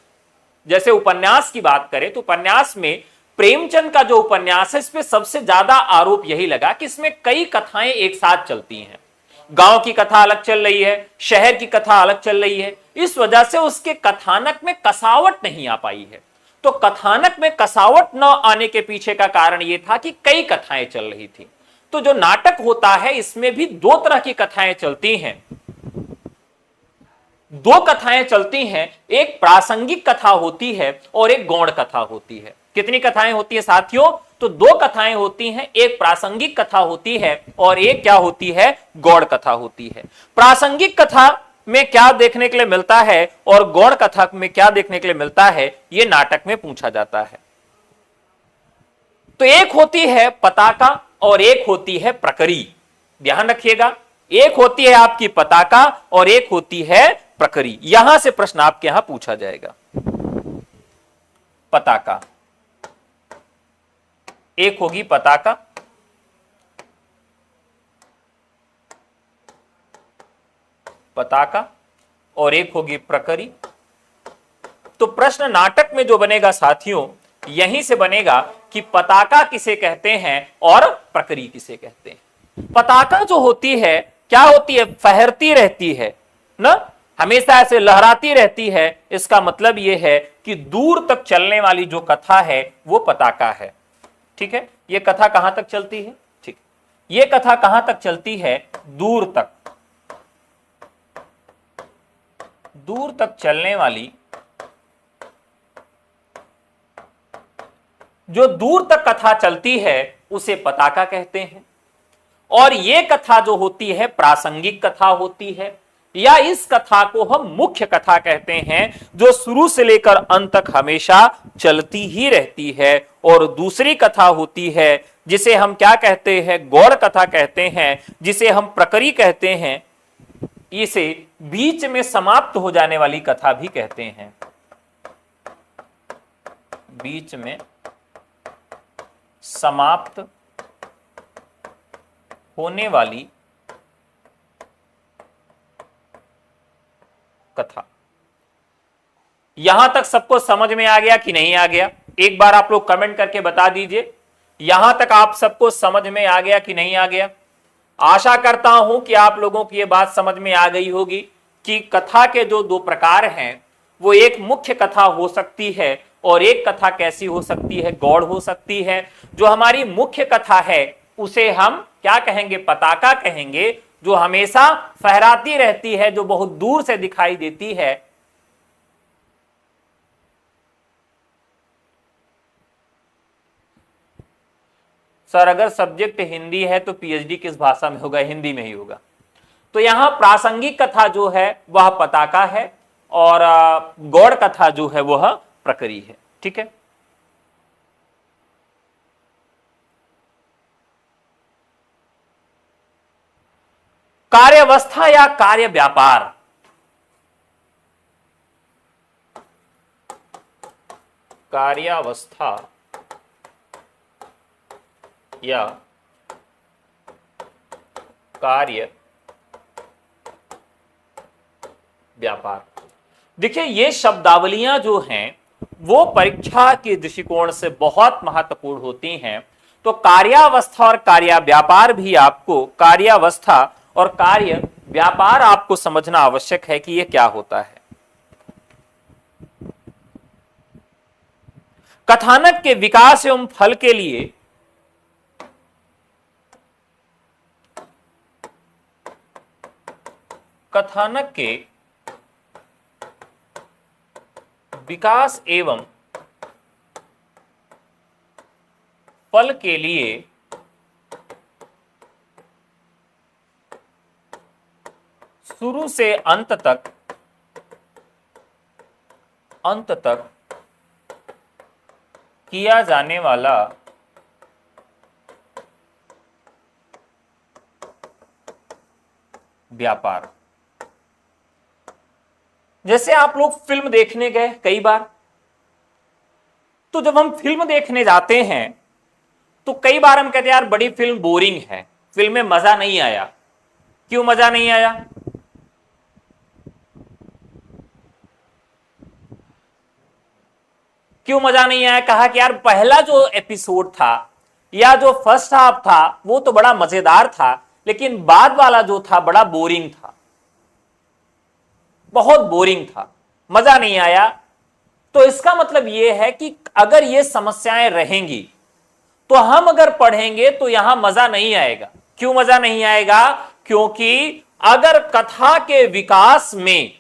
Speaker 1: जैसे उपन्यास की बात करें तो उपन्यास में प्रेमचंद का जो उपन्यास है, इस पे सबसे ज्यादा आरोप यही लगा कि इसमें कई कथाएं एक साथ चलती हैं। गांव की कथा अलग चल रही है, शहर की कथा अलग चल रही है। इस वजह से उसके कथानक में कसावट नहीं आ पाई है। तो कथानक में कसावट न आने के पीछे का कारण यह था कि कई कथाएं चल रही थी। तो जो नाटक होता है इसमें भी दो तरह की कथाएं चलती हैं। दो कथाएं चलती हैं, एक प्रासंगिक कथा होती है और एक गौण कथा होती है। कितनी कथाएं होती है साथियों? तो दो कथाएं होती हैं, एक प्रासंगिक कथा होती है और एक क्या होती है, गौण कथा होती है। प्रासंगिक कथा में क्या देखने के लिए मिलता है और गौण कथा में क्या देखने के लिए मिलता है, यह नाटक में पूछा जाता है। तो एक होती है पताका और एक होती है प्रकरी। ध्यान रखिएगा, एक होती है आपकी पताका और एक होती है प्रकरी। यहां से प्रश्न आपके यहां पूछा जाएगा। पताका, एक होगी पताका, पताका और एक होगी प्रकरी। तो प्रश्न नाटक में जो बनेगा साथियों, यहीं से बनेगा कि पताका किसे कहते हैं और प्रकरी किसे कहते हैं। पताका जो होती है क्या होती है, फहरती रहती है ना, हमेशा ऐसे लहराती रहती है। इसका मतलब यह है कि दूर तक चलने वाली जो कथा है वो पताका है। ठीक है, ये कथा कहां तक चलती है, ठीक, ये कथा कहां तक चलती है, दूर तक, दूर तक चलने वाली, जो दूर तक कथा चलती है उसे पताका कहते हैं। और ये कथा जो होती है प्रासंगिक कथा होती है, या इस कथा को हम मुख्य कथा कहते हैं, जो शुरू से लेकर अंत तक हमेशा चलती ही रहती है। और दूसरी कथा होती है जिसे हम क्या कहते हैं, गौड़ कथा कहते हैं, जिसे हम प्रकरी कहते हैं, इसे बीच में समाप्त हो जाने वाली कथा भी कहते हैं। बीच में समाप्त होने वाली कथा। यहां तक सबको समझ में आ गया कि नहीं आ गया, एक बार आप लोग कमेंट करके बता दीजिए, यहां तक आप सबको समझ में आ गया कि नहीं आ गया। आशा करता हूं कि आप लोगों की यह बात समझ में आ गई होगी कि कथा के जो दो प्रकार हैं, वो एक मुख्य कथा हो सकती है और एक कथा कैसी हो सकती है, गौड़ हो सकती है। जो हमारी मुख्य कथा है उसे हम क्या कहेंगे, पताका कहेंगे, जो हमेशा फहराती रहती है, जो बहुत दूर से दिखाई देती है। सर अगर सब्जेक्ट हिंदी है तो पीएचडी किस भाषा में होगा, हिंदी में ही होगा। तो यहां प्रासंगिक कथा जो है वह पताका है और गौड़ कथा जो है वह प्रकरी है। ठीक है, कार्यावस्था या कार्य व्यापार, कार्यावस्था या कार्य व्यापार। देखिए ये शब्दावलियां जो हैं वो परीक्षा के दृष्टिकोण से बहुत महत्वपूर्ण होती हैं। तो कार्यावस्था और कार्य व्यापार भी आपको, कार्यावस्था और कार्य व्यापार आपको समझना आवश्यक है कि यह क्या होता है। कथानक के विकास एवं फल के लिए कथानक के विकास एवं फल के लिए शुरू से अंत तक किया जाने वाला व्यापार। जैसे आप लोग फिल्म देखने गए कई बार, तो जब हम फिल्म देखने जाते हैं तो कई बार हम कहते हैं यार बड़ी फिल्म बोरिंग है, फिल्म में मजा नहीं आया। क्यों मजा नहीं आया? क्यों मजा नहीं आया? कहा कि यार पहला जो एपिसोड था या जो फर्स्ट हाफ था वो तो बड़ा मजेदार था, लेकिन बाद वाला जो था बड़ा बोरिंग था, बहुत बोरिंग था, मजा नहीं आया। तो इसका मतलब यह है कि अगर ये समस्याएं रहेंगी तो हम अगर पढ़ेंगे तो यहां मजा नहीं आएगा। क्यों मजा नहीं आएगा? क्योंकि अगर कथा के विकास में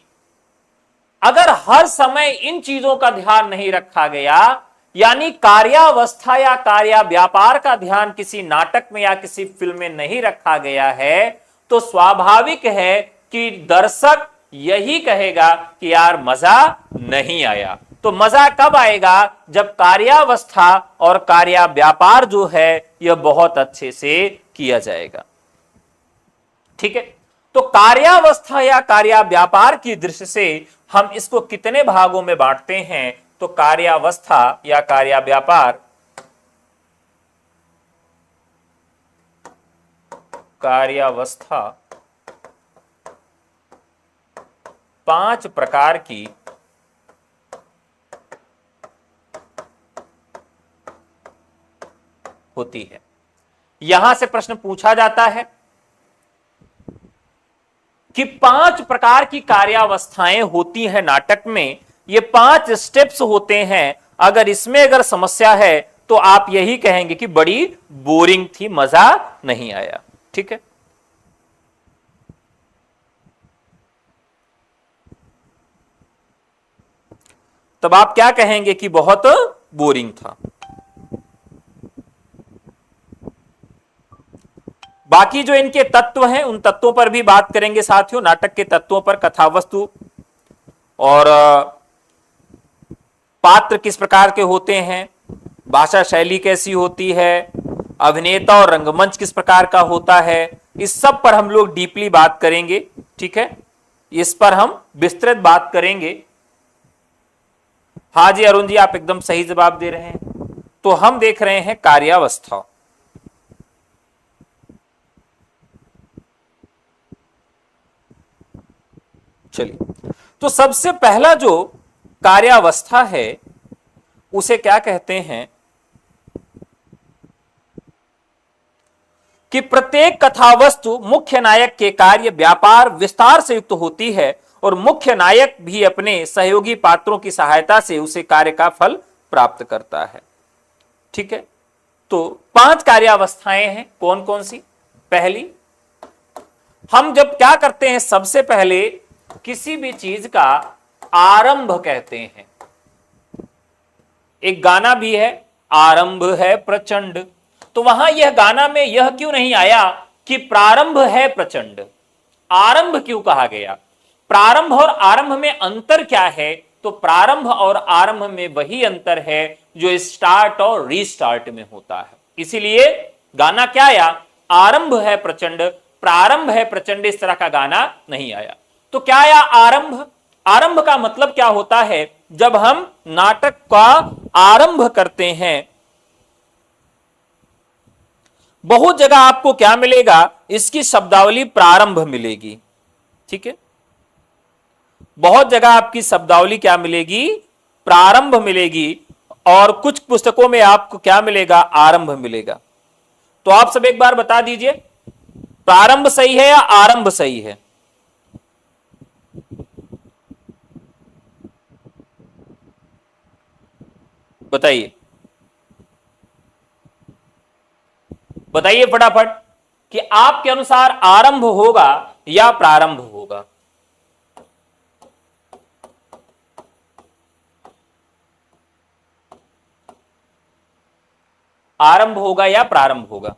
Speaker 1: अगर हर समय इन चीजों का ध्यान नहीं रखा गया, यानी कार्यावस्था या कार्य व्यापार का ध्यान किसी नाटक में या किसी फिल्म में नहीं रखा गया है, तो स्वाभाविक है कि दर्शक यही कहेगा कि यार मजा नहीं आया। तो मजा कब आएगा? जब कार्यावस्था और कार्य व्यापार जो है यह बहुत अच्छे से किया जाएगा। ठीक है, तो कार्यावस्था या कार्य व्यापार की दृष्टि से हम इसको कितने भागों में बांटते हैं? तो कार्यावस्था या कार्य व्यापार, कार्यावस्था 5 प्रकार की होती है। यहां से प्रश्न पूछा जाता है कि 5 प्रकार की कार्यावस्थाएं होती हैं नाटक में, ये 5 स्टेप्स होते हैं। अगर इसमें अगर समस्या है तो आप यही कहेंगे कि बड़ी बोरिंग थी, मजा नहीं आया। ठीक है, तब आप क्या कहेंगे कि बहुत बोरिंग था। बाकी जो इनके तत्व हैं उन तत्वों पर भी बात करेंगे साथियों, नाटक के तत्वों पर, कथावस्तु और पात्र किस प्रकार के होते हैं, भाषा शैली कैसी होती है, अभिनेता और रंगमंच किस प्रकार का होता है, इस सब पर हम लोग डीपली बात करेंगे। ठीक है, इस पर हम विस्तृत बात करेंगे। हाँ जी अरुण जी, आप एकदम सही जवाब दे रहे हैं। तो हम देख रहे हैं कार्यावस्था। चलिए, तो सबसे पहला जो कार्यावस्था है उसे क्या कहते हैं कि प्रत्येक कथावस्तु मुख्य नायक के कार्य, व्यापार, विस्तार से युक्त होती है और मुख्य नायक भी अपने सहयोगी पात्रों की सहायता से उसे कार्य का फल प्राप्त करता है। ठीक है, तो 5 कार्यावस्थाएं हैं। कौन कौन सी? पहली, हम जब क्या करते हैं, सबसे पहले किसी भी चीज का आरंभ कहते हैं। एक गाना भी है, आरंभ है प्रचंड, तो वहां यह गाना में यह क्यों नहीं आया कि प्रारंभ है प्रचंड? आरंभ क्यों कहा गया? प्रारंभ और आरंभ में अंतर क्या है? तो प्रारंभ और आरंभ में वही अंतर है जो स्टार्ट और रीस्टार्ट में होता है। इसीलिए गाना क्या आया? आरंभ है प्रचंड, प्रारंभ है प्रचंड, इस तरह का गाना नहीं आया। तो क्या आया? आरंभ। आरंभ का मतलब क्या होता है? जब हम नाटक का आरंभ करते हैं, बहुत जगह आपको क्या मिलेगा, इसकी शब्दावली प्रारंभ मिलेगी। ठीक है, बहुत जगह आपकी शब्दावली क्या मिलेगी? प्रारंभ मिलेगी, और कुछ पुस्तकों में आपको क्या मिलेगा? आरंभ मिलेगा। तो आप सब एक बार बता दीजिए, प्रारंभ सही है या आरंभ सही है? बताइए, बताइए फटाफट कि आपके अनुसार आरंभ होगा या प्रारंभ होगा? आरंभ होगा या प्रारंभ होगा?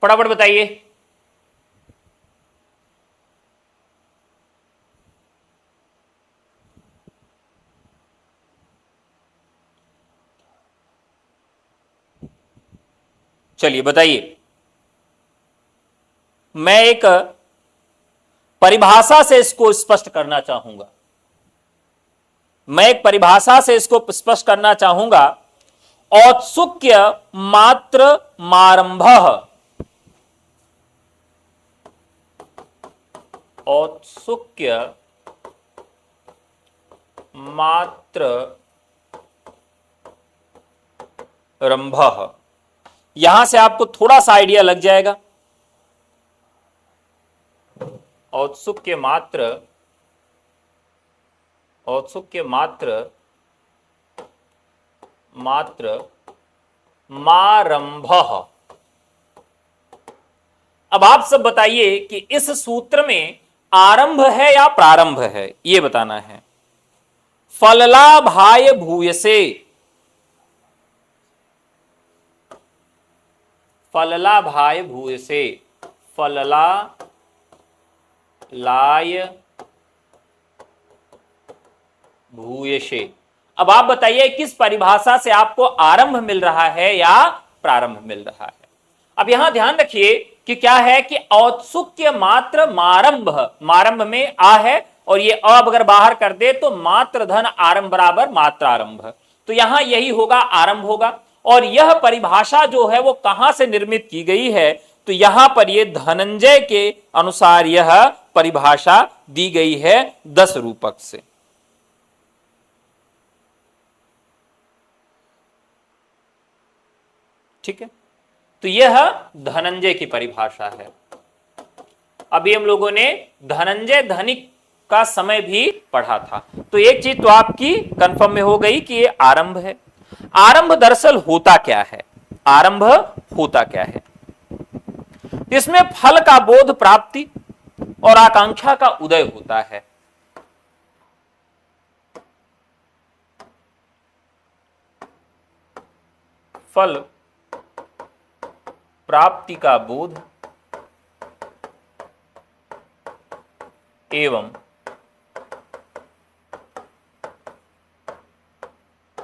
Speaker 1: फटाफट बताइए। चलिए बताइए। मैं एक परिभाषा से इसको स्पष्ट करना चाहूंगा। मैं एक परिभाषा से इसको स्पष्ट करना चाहूंगा। औत्सुक्य मात्र मारंभः, औत्सुक्य मात्र रंभः। यहां से आपको थोड़ा सा आइडिया लग जाएगा। औत्सुक्य मात्र, औत्सुक्य मात्र मात्र मारंभः। अब आप सब बताइए कि इस सूत्र में आरंभ है या प्रारंभ है, यह बताना है। फललाभाय भूयसे, फललाभाय भूयसे, फलला लाय भूयसे। अब आप बताइए किस परिभाषा से आपको आरंभ मिल रहा है या प्रारंभ मिल रहा है? अब यहां ध्यान रखिए कि क्या है कि औत्सुक्य मात्र मारंभ, मारंभ में आ है और ये अब अगर बाहर कर दे तो मात्र धन आरंभ बराबर मात्र आरंभ, तो यहां यही होगा, आरंभ होगा। और यह परिभाषा जो है वो कहां से निर्मित की गई है? तो यहां पर ये धनंजय के अनुसार यह परिभाषा दी गई है 10 रूपक से। ठीक है, तो यह धनंजय की परिभाषा है। अभी हम लोगों ने धनंजय धनिक का समय भी पढ़ा था। तो एक चीज तो आपकी कंफर्म में हो गई कि ये आरंभ है। आरंभ दरअसल होता क्या है? आरंभ होता क्या है? इसमें फल का बोध प्राप्ति और आकांक्षा का उदय होता है। फल प्राप्ति का बोध एवं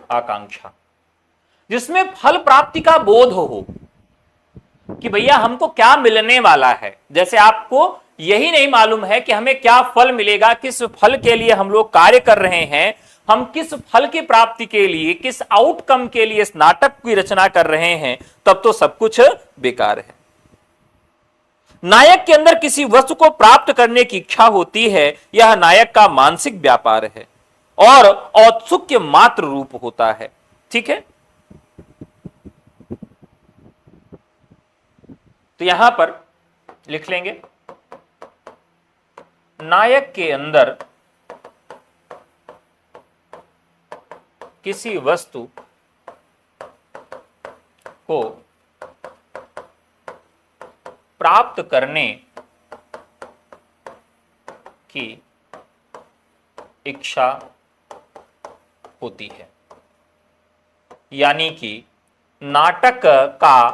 Speaker 1: आकांक्षा, जिसमें फल प्राप्ति का बोध हो कि भैया हमको क्या मिलने वाला है। जैसे आपको यही नहीं मालूम है कि हमें क्या फल मिलेगा, किस फल के लिए हम लोग कार्य कर रहे हैं, हम किस फल की प्राप्ति के लिए, किस आउटकम के लिए इस नाटक की रचना कर रहे हैं, तब तो सब कुछ बेकार है। नायक के अंदर किसी वस्तु को प्राप्त करने की इच्छा होती है, यह नायक का मानसिक व्यापार है और औत्सुक्य मात्र रूप होता है। ठीक है, तो यहां पर लिख लेंगे, नायक के अंदर किसी वस्तु को प्राप्त करने की इच्छा होती है। यानी कि नाटक का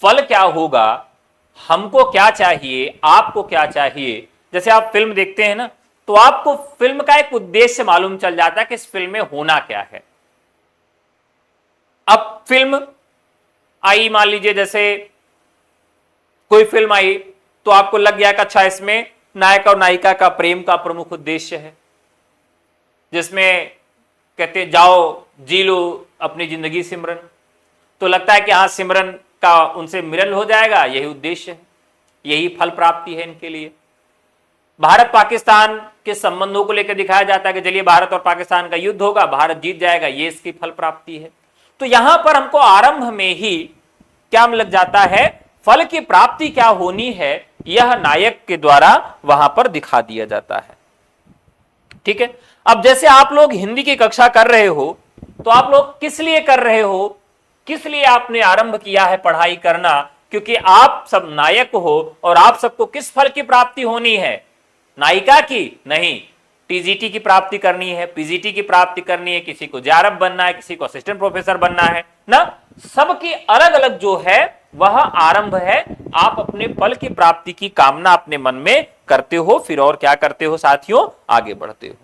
Speaker 1: फल क्या होगा, हमको क्या चाहिए, आपको क्या चाहिए। जैसे आप फिल्म देखते हैं ना, तो आपको फिल्म का एक उद्देश्य मालूम चल जाता है कि इस फिल्म में होना क्या है। अब फिल्म आई, मान लीजिए जैसे कोई फिल्म आई, तो आपको लग गया कि अच्छा इसमें नायक और नायिका का प्रेम का प्रमुख उद्देश्य है, जिसमें कहते जाओ जी लो अपनी जिंदगी सिमरन। तो लगता है कि हाँ सिमरन का उनसे मिलन हो जाएगा, यही उद्देश्य है, यही फल प्राप्ति है इनके लिए। भारत पाकिस्तान के संबंधों को लेकर दिखाया जाता है कि चलिए भारत और पाकिस्तान का युद्ध होगा, भारत जीत जाएगा, ये इसकी फल प्राप्ति है। तो यहां पर हमको आरंभ में ही क्या लग जाता है, फल की प्राप्ति क्या होनी है, यह नायक के द्वारा वहां पर दिखा दिया जाता है। ठीक है, अब जैसे आप लोग हिंदी की कक्षा कर रहे हो, तो आप लोग किस लिए कर रहे हो, किस लिए आपने आरंभ किया है पढ़ाई करना? क्योंकि आप सब नायक हो और आप सबको किस फल की प्राप्ति होनी है? नायिका की नहीं, टीजीटी की प्राप्ति करनी है, पीजीटी की प्राप्ति करनी है, किसी को जेआरएफ बनना है, किसी को असिस्टेंट प्रोफेसर बनना है ना। सबकी अलग अलग जो है वह आरंभ है। आप अपने फल की प्राप्ति की कामना अपने मन में करते हो, फिर और क्या करते हो साथियों, आगे बढ़ते हो।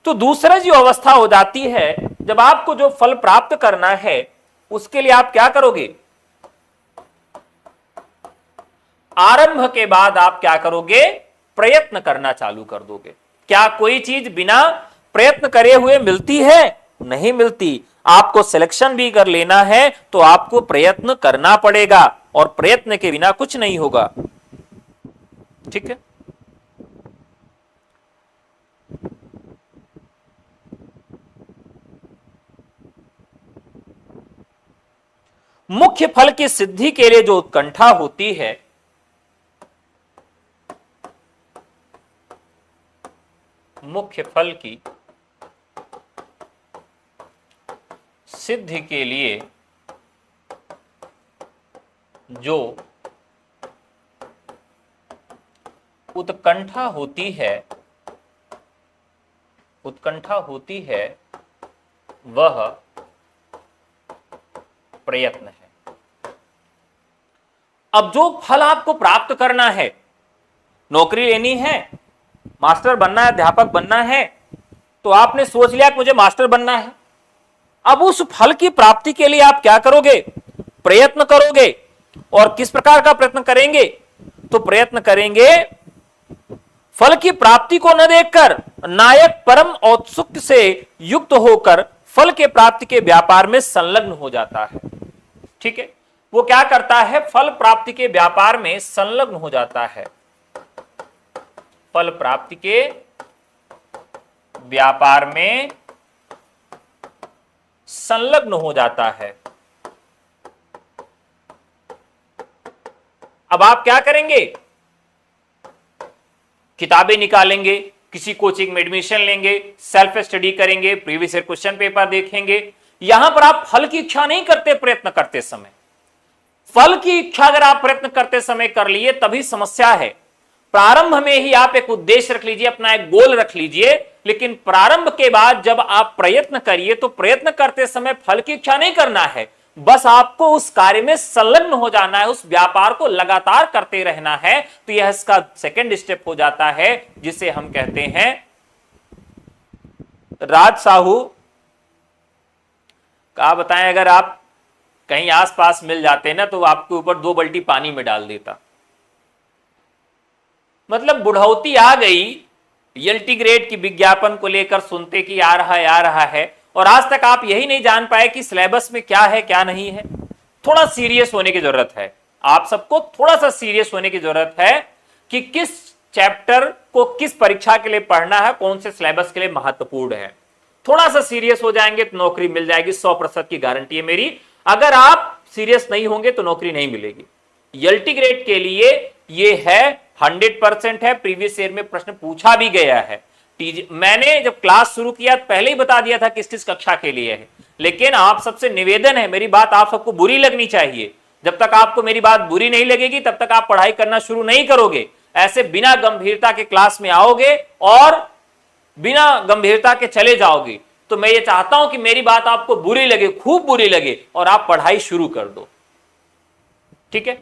Speaker 1: तो दूसरा जो अवस्था हो जाती है, जब आपको जो फल प्राप्त करना है उसके लिए आप क्या करोगे, आरंभ के बाद आप क्या करोगे, प्रयत्न करना चालू कर दोगे। क्या कोई चीज बिना प्रयत्न करे हुए मिलती है? नहीं मिलती। आपको सिलेक्शन भी कर लेना है तो आपको प्रयत्न करना पड़ेगा, और प्रयत्न के बिना कुछ नहीं होगा। ठीक है, मुख्य फल की सिद्धि के लिए जो उत्कंठा होती है, मुख्य फल की सिद्धि के लिए जो उत्कंठा होती है, वह प्रयत्न है। अब जो फल आपको प्राप्त करना है, नौकरी लेनी है, मास्टर बनना है, अध्यापक बनना है, तो आपने सोच लिया कि मुझे मास्टर बनना है। अब उस फल की प्राप्ति के लिए आप क्या करोगे, प्रयत्न करोगे। और किस प्रकार का प्रयत्न करेंगे, तो प्रयत्न करेंगे फल की प्राप्ति को न देखकर, नायक परम औत्सुक्य से युक्त होकर फल के प्राप्ति के व्यापार में संलग्न हो जाता है। ठीक है, वो क्या करता है, फल प्राप्ति के व्यापार में संलग्न हो जाता है। फल प्राप्ति के व्यापार में संलग्न हो जाता है। अब आप क्या करेंगे, किताबें निकालेंगे, किसी कोचिंग में एडमिशन लेंगे, सेल्फ स्टडी करेंगे, प्रीवियस ईयर क्वेश्चन पेपर देखेंगे। यहां पर आप फल की इच्छा नहीं करते प्रयत्न करते समय। फल की इच्छा अगर आप प्रयत्न करते समय कर लिए तभी समस्या है। प्रारंभ में ही आप एक उद्देश्य रख लीजिए, अपना एक गोल रख लीजिए, लेकिन प्रारंभ के बाद जब आप प्रयत्न करिए तो प्रयत्न करते समय फल की इच्छा नहीं करना है, बस आपको उस कार्य में संलग्न हो जाना है, उस व्यापार को लगातार करते रहना है। तो यह इसका सेकंड स्टेप हो जाता है, जिसे हम कहते हैं राज साहू का बताएं, अगर आप कहीं आसपास मिल जाते ना तो आपके ऊपर 2 बाल्टी पानी में डाल देता। मतलब बुढ़ौती आ गई, एलटी ग्रेड की विज्ञापन को लेकर सुनते कि आ रहा है, और आज तक आप यही नहीं जान पाए कि सिलेबस में क्या है क्या नहीं है। थोड़ा सीरियस होने की जरूरत है, आप सबको थोड़ा सा सीरियस होने की जरूरत है कि किस चैप्टर को किस परीक्षा के लिए पढ़ना है, कौन से सिलेबस के लिए महत्वपूर्ण है। थोड़ा सा सीरियस हो जाएंगे तो नौकरी मिल जाएगी, 100% की गारंटी है मेरी। अगर आप सीरियस नहीं होंगे तो नौकरी नहीं मिलेगी। एलटी ग्रेड के लिए यह है 100% है, प्रीवियस ईयर में प्रश्न पूछा भी गया है। मैंने जब क्लास शुरू किया पहले ही बता दिया था किस किस कक्षा के लिए है, लेकिन आप सबसे निवेदन है, मेरी बात आप सबको बुरी लगनी चाहिए। जब तक आपको मेरी बात बुरी नहीं लगेगी तब तक आप पढ़ाई करना शुरू नहीं करोगे। ऐसे बिना गंभीरता के क्लास में आओगे और बिना गंभीरता के चले जाओगे। तो मैं ये चाहता हूं कि मेरी बात आपको बुरी लगे, खूब बुरी लगे, और आप पढ़ाई शुरू कर दो। ठीक है,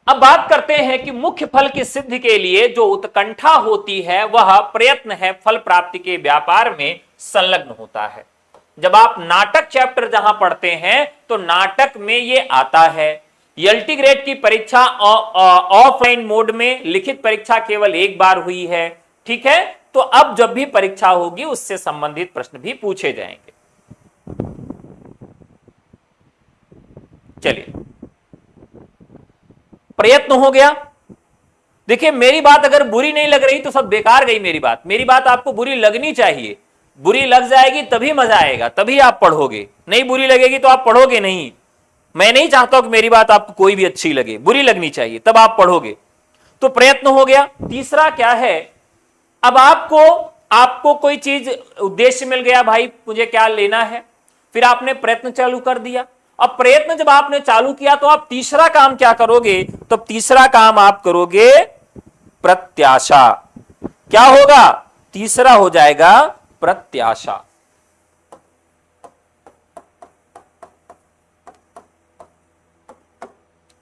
Speaker 1: अब बात करते हैं कि मुख्य फल की सिद्धि के लिए जो उत्कंठा होती है वह प्रयत्न है, फल प्राप्ति के व्यापार में संलग्न होता है। जब आप नाटक चैप्टर जहां पढ़ते हैं तो नाटक में यह आता है। एलटी ग्रेड की परीक्षा ऑफलाइन मोड में, लिखित परीक्षा केवल एक बार हुई है। ठीक है, तो अब जब भी परीक्षा होगी उससे संबंधित प्रश्न भी पूछे जाएंगे। चलिए, प्रयत्न हो गया। देखिए, मेरी बात अगर बुरी नहीं लग रही तो सब बेकार गई मेरी बात। मेरी बात आपको बुरी लगनी चाहिए, बुरी लग जाएगी तभी मजा आएगा, तभी आप पढ़ोगे। नहीं बुरी लगेगी तो आप पढ़ोगे नहीं। मैं नहीं चाहता कि मेरी बात आपको कोई भी अच्छी लगे, बुरी लगनी चाहिए तब आप पढ़ोगे। तो प्रयत्न हो गया। तीसरा क्या है, अब आपको कोई चीज उद्देश्य मिल गया, भाई मुझे क्या लेना है, फिर आपने प्रयत्न चालू कर दिया। अब प्रयत्न जब आपने चालू किया तो आप तीसरा काम क्या करोगे, तो तीसरा काम आप करोगे प्रत्याशा। क्या होगा, तीसरा हो जाएगा प्रत्याशा।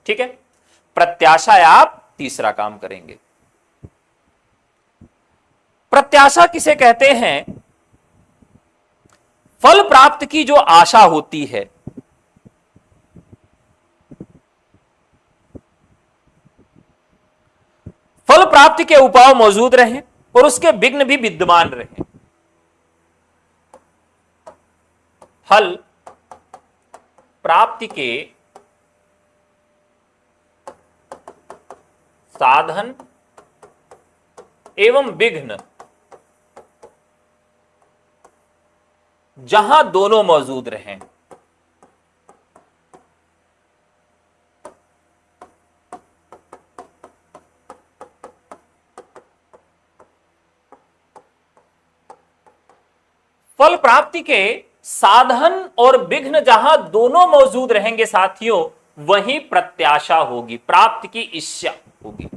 Speaker 1: ठीक है, प्रत्याशा आप तीसरा काम करेंगे। प्रत्याशा किसे कहते हैं, फल प्राप्त की जो आशा होती है। फल प्राप्ति के उपाय मौजूद रहें और उसके विघ्न भी विद्यमान रहें। फल प्राप्ति के साधन एवं विघ्न जहां दोनों मौजूद रहें। फल प्राप्ति के साधन और विघ्न जहां दोनों मौजूद रहेंगे साथियों, वहीं प्रत्याशा होगी, प्राप्ति की इच्छा होगी।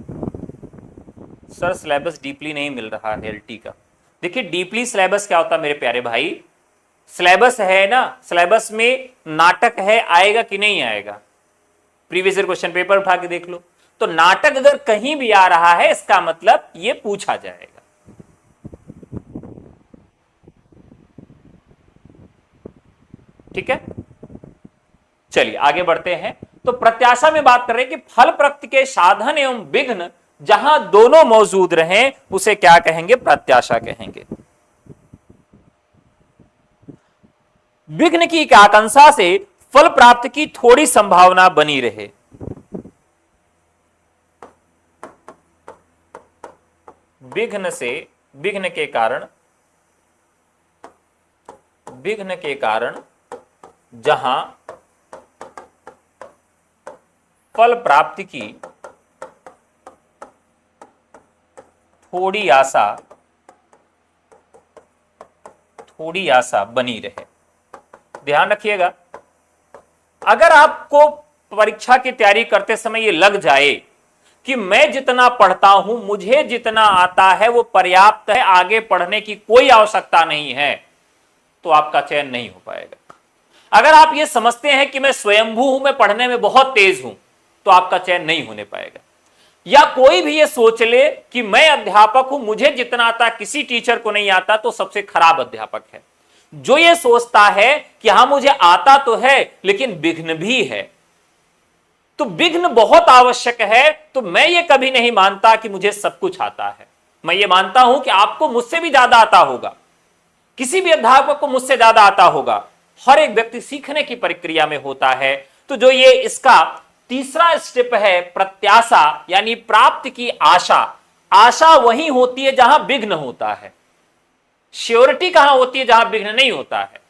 Speaker 1: सर सिलेबस डीपली नहीं मिल रहा है एलटी का। देखिए, डीपली सिलेबस क्या होता है मेरे प्यारे भाई, सिलेबस है ना, सिलेबस में नाटक है, आएगा कि नहीं आएगा। प्रीवियस ईयर क्वेश्चन पेपर उठा के देख लो, तो नाटक अगर कहीं भी आ रहा है इसका मतलब ये पूछा जाएगा। ठीक है, चलिए आगे बढ़ते हैं। तो प्रत्याशा में बात कर रहे हैं कि फल प्राप्ति के साधन एवं विघ्न जहां दोनों मौजूद रहें उसे क्या कहेंगे, प्रत्याशा कहेंगे। विघ्न की आकांक्षा से फल प्राप्ति की थोड़ी संभावना बनी रहे। विघ्न के कारण जहां फल प्राप्ति की थोड़ी आशा बनी रहे। ध्यान रखिएगा, अगर आपको परीक्षा की तैयारी करते समय ये लग जाए कि मैं जितना पढ़ता हूं, मुझे जितना आता है वो पर्याप्त है, आगे पढ़ने की कोई आवश्यकता नहीं है, तो आपका चयन नहीं हो पाएगा। अगर आप ये समझते हैं कि मैं स्वयंभू हूं, मैं पढ़ने में बहुत तेज हूं, तो आपका चयन नहीं होने पाएगा। या कोई भी ये सोच ले कि मैं अध्यापक हूं, मुझे जितना आता किसी टीचर को नहीं आता, तो सबसे खराब अध्यापक है। जो ये सोचता है कि हां मुझे आता तो है लेकिन विघ्न भी है, तो विघ्न बहुत आवश्यक है। तो मैं ये कभी नहीं मानता कि मुझे सब कुछ आता है, मैं ये मानता हूं कि आपको मुझसे भी ज्यादा आता होगा, किसी भी अध्यापक को मुझसे ज्यादा आता होगा। हर एक व्यक्ति सीखने की प्रक्रिया में होता है। तो जो ये इसका तीसरा स्टेप है प्रत्याशा, यानी प्राप्ति की आशा। आशा वहीं होती है जहां विघ्न होता है, श्योरिटी कहां होती है? जहां विघ्न नहीं होता है।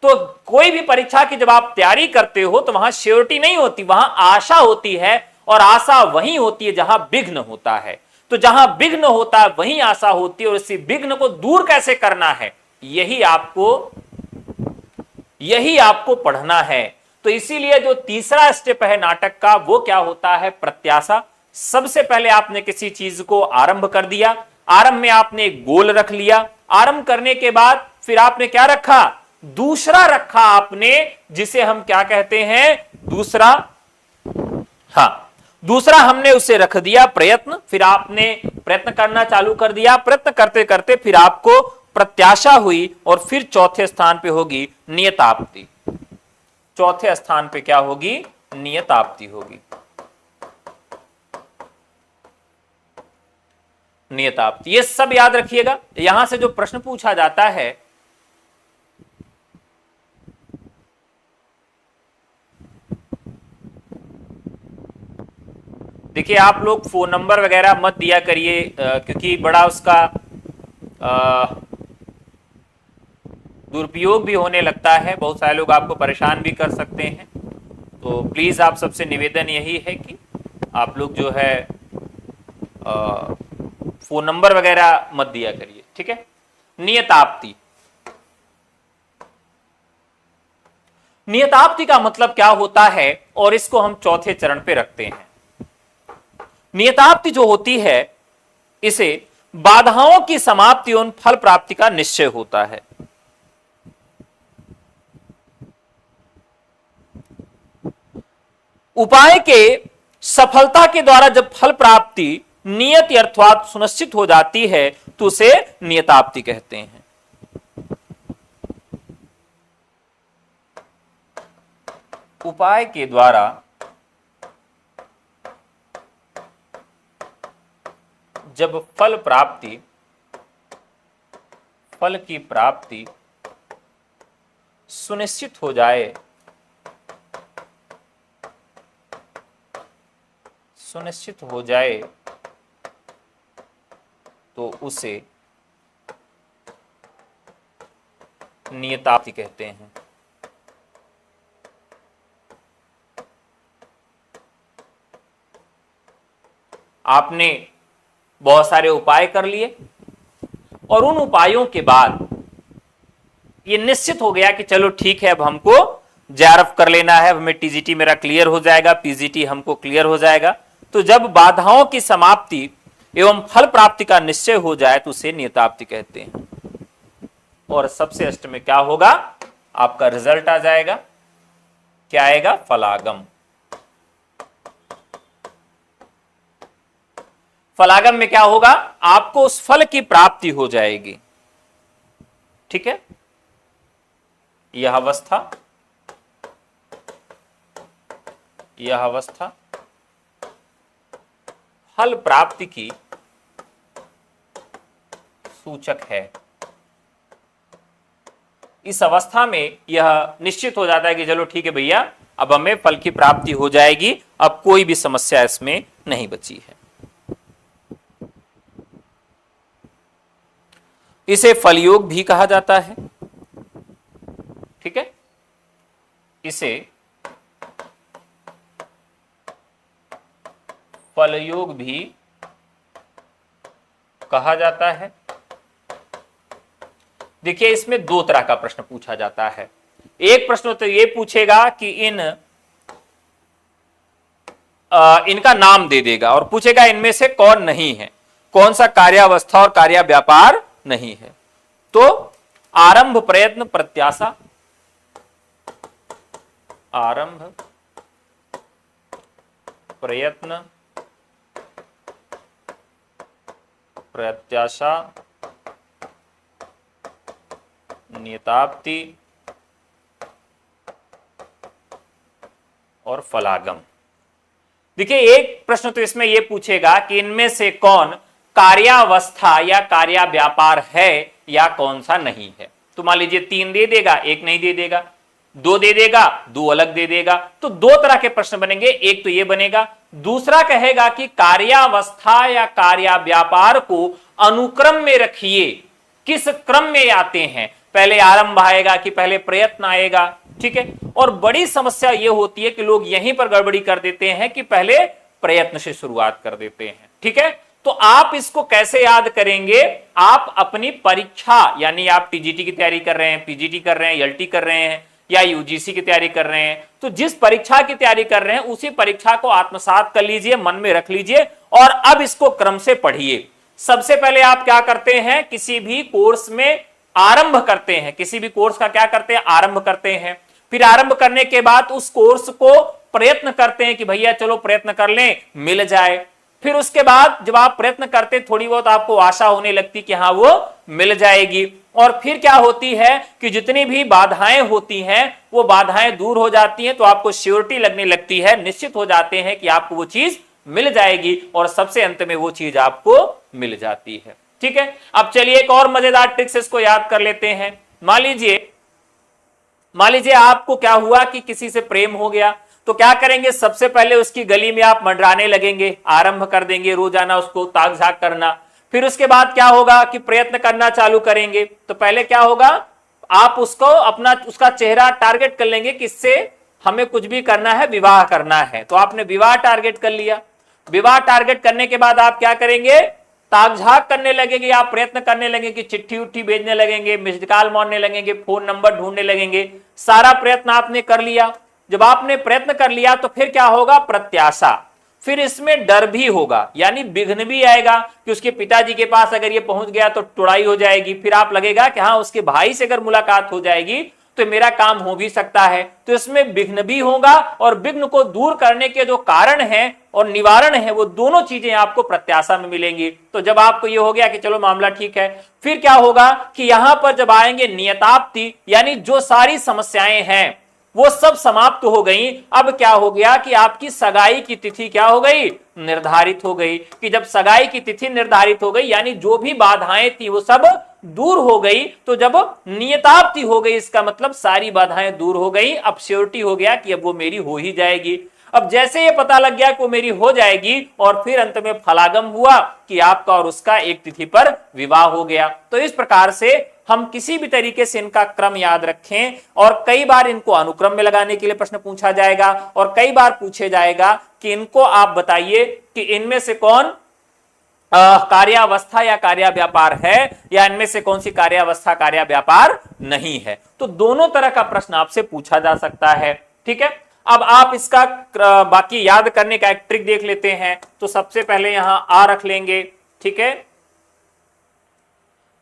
Speaker 1: तो कोई भी परीक्षा की जब आप तैयारी करते हो तो वहां श्योरिटी नहीं होती, वहां आशा होती है, और आशा वहीं होती है जहां विघ्न होता है। तो जहां विघ्न होता है वहीं आशा होती है, और इसी विघ्न को दूर कैसे करना है, यही आपको पढ़ना है। तो इसीलिए जो तीसरा स्टेप है नाटक का, वो क्या होता है? प्रत्याशा। सबसे पहले आपने किसी चीज को आरंभ कर दिया, आरंभ में आपने एक गोल रख लिया, आरंभ करने के बाद फिर आपने क्या रखा? दूसरा रखा आपने, जिसे हम क्या कहते हैं? दूसरा, दूसरा हमने उसे रख दिया प्रयत्न। फिर आपने प्रयत्न करना चालू कर दिया, प्रयत्न करते करते फिर आपको प्रत्याशा हुई, और फिर चौथे स्थान पे होगी नियताप्ति। चौथे स्थान पे क्या होगी? नियताप्ति होगी। नियताप्ति, ये सब याद रखिएगा। यहां से जो प्रश्न पूछा जाता है, देखिए आप लोग फोन नंबर वगैरह मत दिया करिए, क्योंकि बड़ा उसका दुरुपयोग भी होने लगता है, बहुत सारे लोग आपको परेशान भी कर सकते हैं। तो प्लीज आप सबसे निवेदन यही है कि आप लोग जो है फोन नंबर वगैरह मत दिया करिए, ठीक है। नियताप्ति, नियताप्ति का मतलब क्या होता है, और इसको हम चौथे चरण पे रखते हैं। नियताप्ति जो होती है, इसे बाधाओं की समाप्ति एवं फल प्राप्ति का निश्चय होता है। उपाय के सफलता के द्वारा जब फल प्राप्ति नियत अर्थात सुनिश्चित हो जाती है, तो उसे नियताप्ति कहते हैं। उपाय के द्वारा जब फल की प्राप्ति सुनिश्चित हो जाए, तो उसे नियताप्ति कहते हैं। आपने बहुत सारे उपाय कर लिए, और उन उपायों के बाद ये निश्चित हो गया कि चलो ठीक है, अब हमको जेआरएफ कर लेना है, अब हमें टीजीटी मेरा क्लियर हो जाएगा, पीजीटी हमको क्लियर हो जाएगा। तो जब बाधाओं की समाप्ति एवं फल प्राप्ति का निश्चय हो जाए, तो उसे नियताप्ति कहते हैं। और सबसे अष्ट में क्या होगा? आपका रिजल्ट आ जाएगा। क्या आएगा? फलागम। फलागम में क्या होगा? आपको उस फल की प्राप्ति हो जाएगी, ठीक है। यह अवस्था फल प्राप्ति की सूचक है। इस अवस्था में यह निश्चित हो जाता है कि चलो ठीक है भैया, अब हमें फल की प्राप्ति हो जाएगी, अब कोई भी समस्या इसमें नहीं बची है। इसे फलयोग भी कहा जाता है। ठीक है, इसे फलयोग भी कहा जाता है। देखिए, इसमें दो तरह का प्रश्न पूछा जाता है। एक प्रश्न तो ये पूछेगा कि इनका नाम दे देगा और पूछेगा इनमें से कौन नहीं है, कौन सा कार्यावस्था और कार्य व्यापार नहीं है। तो आरंभ, प्रयत्न, प्रत्याशा, आरंभ, प्रयत्न, प्रत्याशा, नियताप्ति और फलागम। देखिए, एक प्रश्न तो इसमें यह पूछेगा कि इनमें से कौन कार्यावस्था या कार्य व्यापार है या कौन सा नहीं है। तो मान लीजिए 3 दे देगा, 1 नहीं दे देगा, 2 दे देगा, 2 अलग दे देगा। तो 2 तरह के प्रश्न बनेंगे। एक तो यह बनेगा, दूसरा कहेगा कि कार्यावस्था या कार्य व्यापार को अनुक्रम में रखिए, किस क्रम में आते हैं, पहले आरंभ आएगा कि पहले प्रयत्न आएगा। ठीक है, और बड़ी समस्या यह होती है कि लोग यहीं पर गड़बड़ी कर देते हैं कि पहले प्रयत्न से शुरुआत कर देते हैं। ठीक है, तो आप इसको कैसे याद करेंगे, आप अपनी परीक्षा, यानी आप टीजीटी की तैयारी कर रहे हैं, पीजीटी कर रहे हैं, एलटी कर रहे हैं या यूजीसी की तैयारी कर रहे हैं, तो जिस परीक्षा की तैयारी कर रहे हैं उसी परीक्षा को आत्मसात कर लीजिए, मन में रख लीजिए और अब इसको क्रम से पढ़िए। सबसे पहले आप क्या करते हैं, किसी भी कोर्स में आरंभ करते हैं, किसी भी कोर्स का क्या करते हैं, आरंभ करते हैं। फिर आरंभ करने के बाद उस कोर्स को प्रयत्न करते हैं कि भैया चलो प्रयत्न कर लें, मिल जाए। फिर उसके बाद जब आप प्रयत्न करते, थोड़ी बहुत आपको आशा होने लगती कि हाँ वो मिल जाएगी, और फिर क्या होती है कि जितनी भी बाधाएं होती हैं वो बाधाएं दूर हो जाती हैं, तो आपको श्योरिटी लगने लगती है, निश्चित हो जाते हैं कि आपको वो चीज मिल जाएगी और सबसे अंत में वो चीज आपको मिल जाती है। ठीक है, अब चलिए एक और मजेदार ट्रिक्स इसको याद कर लेते हैं। मान लीजिए आपको क्या हुआ कि किसी से प्रेम हो गया, तो क्या करेंगे, सबसे पहले उसकी गली में आप मंडराने लगेंगे, आरंभ कर देंगे रोजाना उसको ताक झाक करना। फिर उसके बाद क्या होगा कि प्रयत्न करना चालू करेंगे। तो पहले क्या होगा, आप उसको उसका चेहरा टारगेट कर लेंगे कि इससे हमें कुछ भी करना है, विवाह करना है। तो आपने विवाह टारगेट कर लिया। विवाह टारगेट करने के बाद आप क्या करेंगे, ताक झाक करने लगेंगे, आप प्रयत्न करने लगेंगे कि चिट्ठी उट्ठी भेजने लगेंगे, मिस्ड कॉल मारने लगेंगे, फोन नंबर ढूंढने लगेंगे। सारा प्रयत्न आपने कर लिया। जब आपने प्रयत्न कर लिया तो फिर क्या होगा, प्रत्याशा। फिर इसमें डर भी होगा, यानी विघ्न भी आएगा कि उसके पिताजी के पास अगर ये पहुंच गया तो तुड़ाई हो जाएगी। फिर आप लगेगा कि हाँ उसके भाई से अगर मुलाकात हो जाएगी तो मेरा काम हो भी सकता है। तो इसमें विघ्न भी होगा और विघ्न को दूर करने के जो कारण है और निवारण है वो दोनों चीजें आपको प्रत्याशा में मिलेंगी। तो जब आपको ये हो गया कि चलो मामला ठीक है, फिर क्या होगा कि यहां पर जब आएंगे नियताप्ति, यानी जो सारी समस्याएं हैं वो सब समाप्त हो गई। अब क्या हो गया कि आपकी सगाई की तिथि क्या हो गई, निर्धारित हो गई। कि जब सगाई की तिथि निर्धारित हो गई यानी जो भी बाधाएं थी वो सब दूर हो गई। तो जब नियताप्ति हो गई इसका मतलब सारी बाधाएं दूर हो गई। अब श्योरिटी हो गया कि अब वो मेरी हो ही जाएगी। अब जैसे ये पता लग गया कि वो मेरी हो जाएगी और फिर अंत में फलागम हुआ कि आपका और उसका एक तिथि पर विवाह हो गया। तो इस प्रकार से हम किसी भी तरीके से इनका क्रम याद रखें, और कई बार इनको अनुक्रम में लगाने के लिए प्रश्न पूछा जाएगा और कई बार पूछे जाएगा कि इनको आप बताइए कि इनमें से कौन कार्यावस्था या कार्य व्यापार है या इनमें से कौन सी कार्यावस्था कार्य व्यापार नहीं है। तो दोनों तरह का प्रश्न आपसे पूछा जा सकता है। ठीक है, अब आप इसका बाकी याद करने का एक ट्रिक देख लेते हैं। तो सबसे पहले यहां आ रख लेंगे, ठीक है,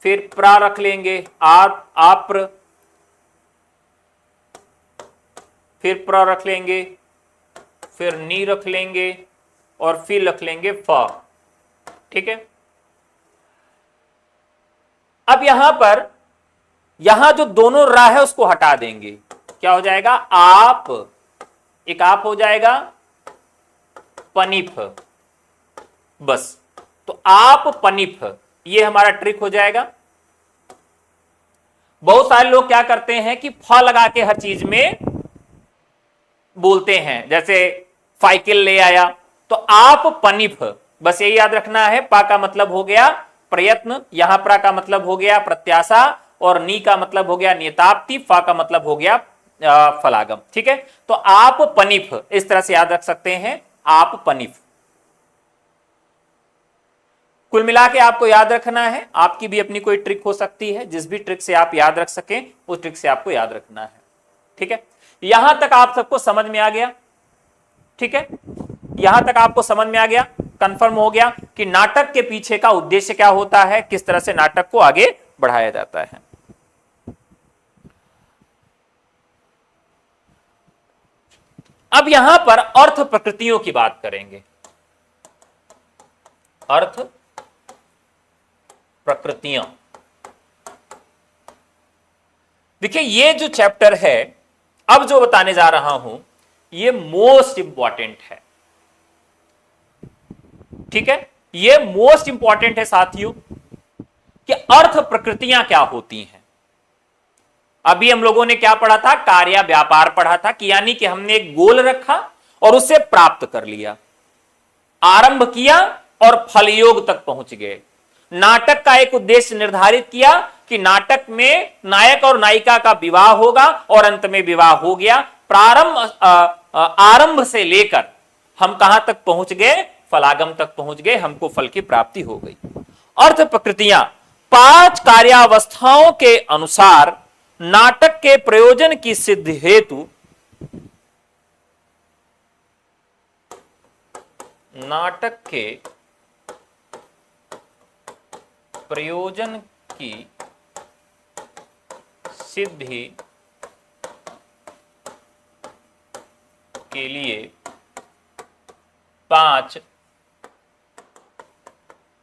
Speaker 1: फिर प्रा रख लेंगे, आप्र, फिर प्र रख लेंगे, फिर नी रख लेंगे और फिर रख लेंगे फ। ठीक है, अब यहां जो दोनों रा है उसको हटा देंगे। क्या हो जाएगा, आप, एक आप हो जाएगा, पनिफ, बस। तो आप पनिफ, ये हमारा ट्रिक हो जाएगा। बहुत सारे लोग क्या करते हैं कि फ लगा के हर चीज में बोलते हैं, जैसे साइकिल ले आया, तो आप पनिफ, बस यही याद रखना है। पा का मतलब हो गया प्रयत्न, यहां प्रा का मतलब हो गया प्रत्याशा, और नी का मतलब हो गया नियताप्ति, फा का मतलब हो गया फलागम। ठीक है, तो आप पनिफ इस तरह से याद रख सकते हैं, आप पनिफ। कुल मिला के आपको याद रखना है, आपकी भी अपनी कोई ट्रिक हो सकती है, जिस भी ट्रिक से आप याद रख सकें उस ट्रिक से आपको याद रखना है। ठीक है, यहां तक आप सबको समझ में आ गया? ठीक है, यहां तक आपको समझ में आ गया, कंफर्म हो गया कि नाटक के पीछे का उद्देश्य क्या होता है, किस तरह से नाटक को आगे बढ़ाया जाता है। अब यहां पर अर्थ प्रकृतियों की बात करेंगे। अर्थ प्रकृतियां, देखिए ये जो चैप्टर है अब जो बताने जा रहा हूं ये मोस्ट इंपॉर्टेंट है। ठीक है, ये मोस्ट इंपॉर्टेंट है साथियों कि अर्थ प्रकृतियां क्या होती हैं। अभी हम लोगों ने क्या पढ़ा था, कार्य व्यापार पढ़ा था, कि यानी कि हमने एक गोल रखा और उसे प्राप्त कर लिया, आरंभ किया और फलयोग तक पहुंच गए। नाटक का एक उद्देश्य निर्धारित किया कि नाटक में नायक और नायिका का विवाह होगा और अंत में विवाह हो गया। आरंभ से लेकर हम कहां तक पहुंच गए, फलागम तक पहुंच गए, हमको फल की प्राप्ति हो गई। अर्थ प्रकृतियां 5 कार्यावस्थाओं के अनुसार नाटक के प्रयोजन की सिद्धि हेतु नाटक के प्रयोजन की सिद्धि के लिए 5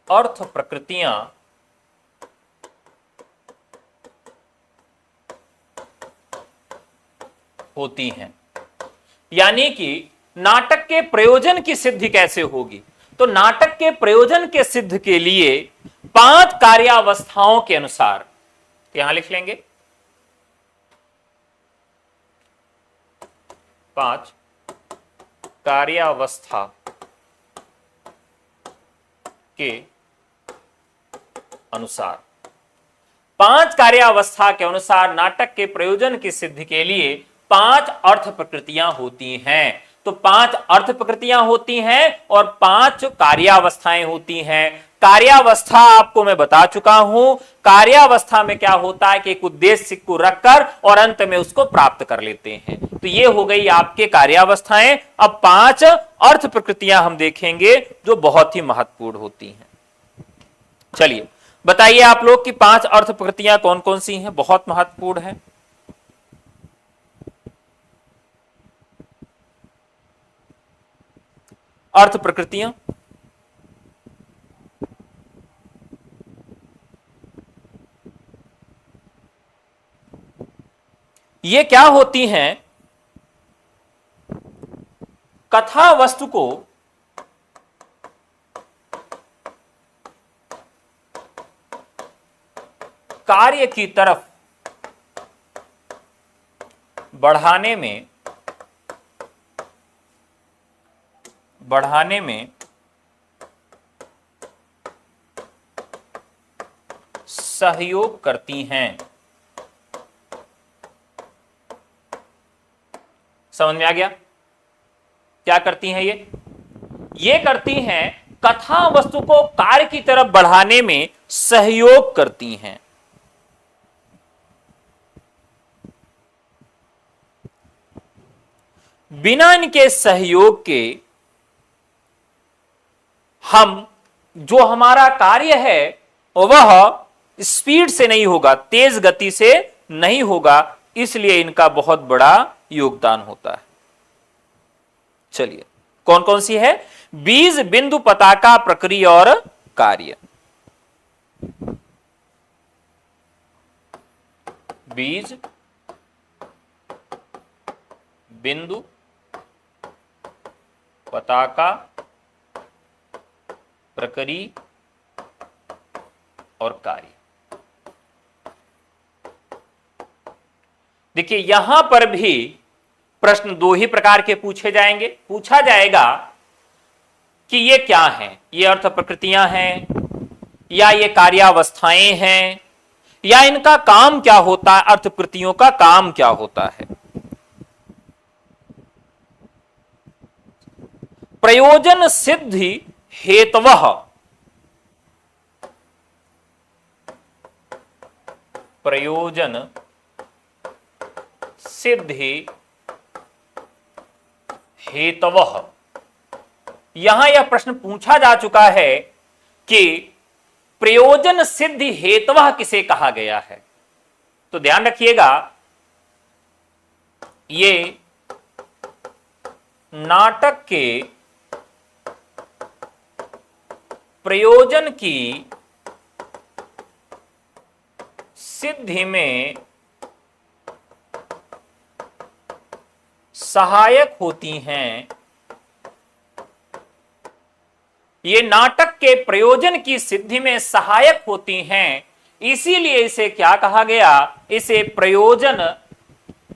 Speaker 1: अर्थ प्रकृतियां होती हैं। यानी कि नाटक के प्रयोजन की सिद्धि कैसे होगी, तो नाटक के प्रयोजन के सिद्ध के लिए 5 कार्यावस्थाओं के अनुसार, यहां लिख लेंगे 5 कार्यावस्था के अनुसार, 5 कार्यावस्था के अनुसार नाटक के प्रयोजन की सिद्धि के लिए 5 अर्थ प्रकृतियां होती हैं। तो 5 अर्थ प्रकृतियां होती हैं और 5 कार्यावस्थाएं होती हैं। कार्यावस्था आपको मैं बता चुका हूं, कार्यावस्था में क्या होता है कि एक उद्देश्य को रखकर और अंत में उसको प्राप्त कर लेते हैं। तो ये हो गई आपके कार्यावस्थाएं। अब 5 अर्थ प्रकृतियां हम देखेंगे जो बहुत ही महत्वपूर्ण होती हैं। चलिए बताइए आप लोग कि 5 अर्थ प्रकृतियां कौन कौन सी हैं, बहुत महत्वपूर्ण है। अर्थ प्रकृतियां ये क्या होती हैं, कथा वस्तु को कार्य की तरफ बढ़ाने में सहयोग करती हैं। समझ में आ गया क्या करती हैं ये करती हैं कथा वस्तु को कार्य की तरफ बढ़ाने में सहयोग करती हैं। बिना इनके सहयोग के हम जो हमारा कार्य है वह स्पीड से नहीं होगा, तेज गति से नहीं होगा, इसलिए इनका बहुत बड़ा योगदान होता है। चलिए कौन कौन सी है, बीज बिंदु पताका प्रक्रिया और कार्य। बीज बिंदु पताका प्रक्रिया और कार्य। देखिए यहां पर भी प्रश्न दो ही प्रकार के पूछे जाएंगे। पूछा जाएगा कि ये क्या हैं, ये अर्थ प्रकृतियां हैं या ये कार्यावस्थाएं हैं या इनका काम क्या होता है, अर्थ प्रकृतियों का काम क्या होता है। प्रयोजन सिद्धि हेतवः, प्रयोजन सिद्धि हेतवः, यहां यह प्रश्न पूछा जा चुका है कि प्रयोजन सिद्धि हेतवः किसे कहा गया है। तो ध्यान रखिएगा, ये नाटक के प्रयोजन की सिद्धि में सहायक होती हैं। ये नाटक के प्रयोजन की सिद्धि में सहायक होती हैं, इसीलिए इसे क्या कहा गया, इसे प्रयोजन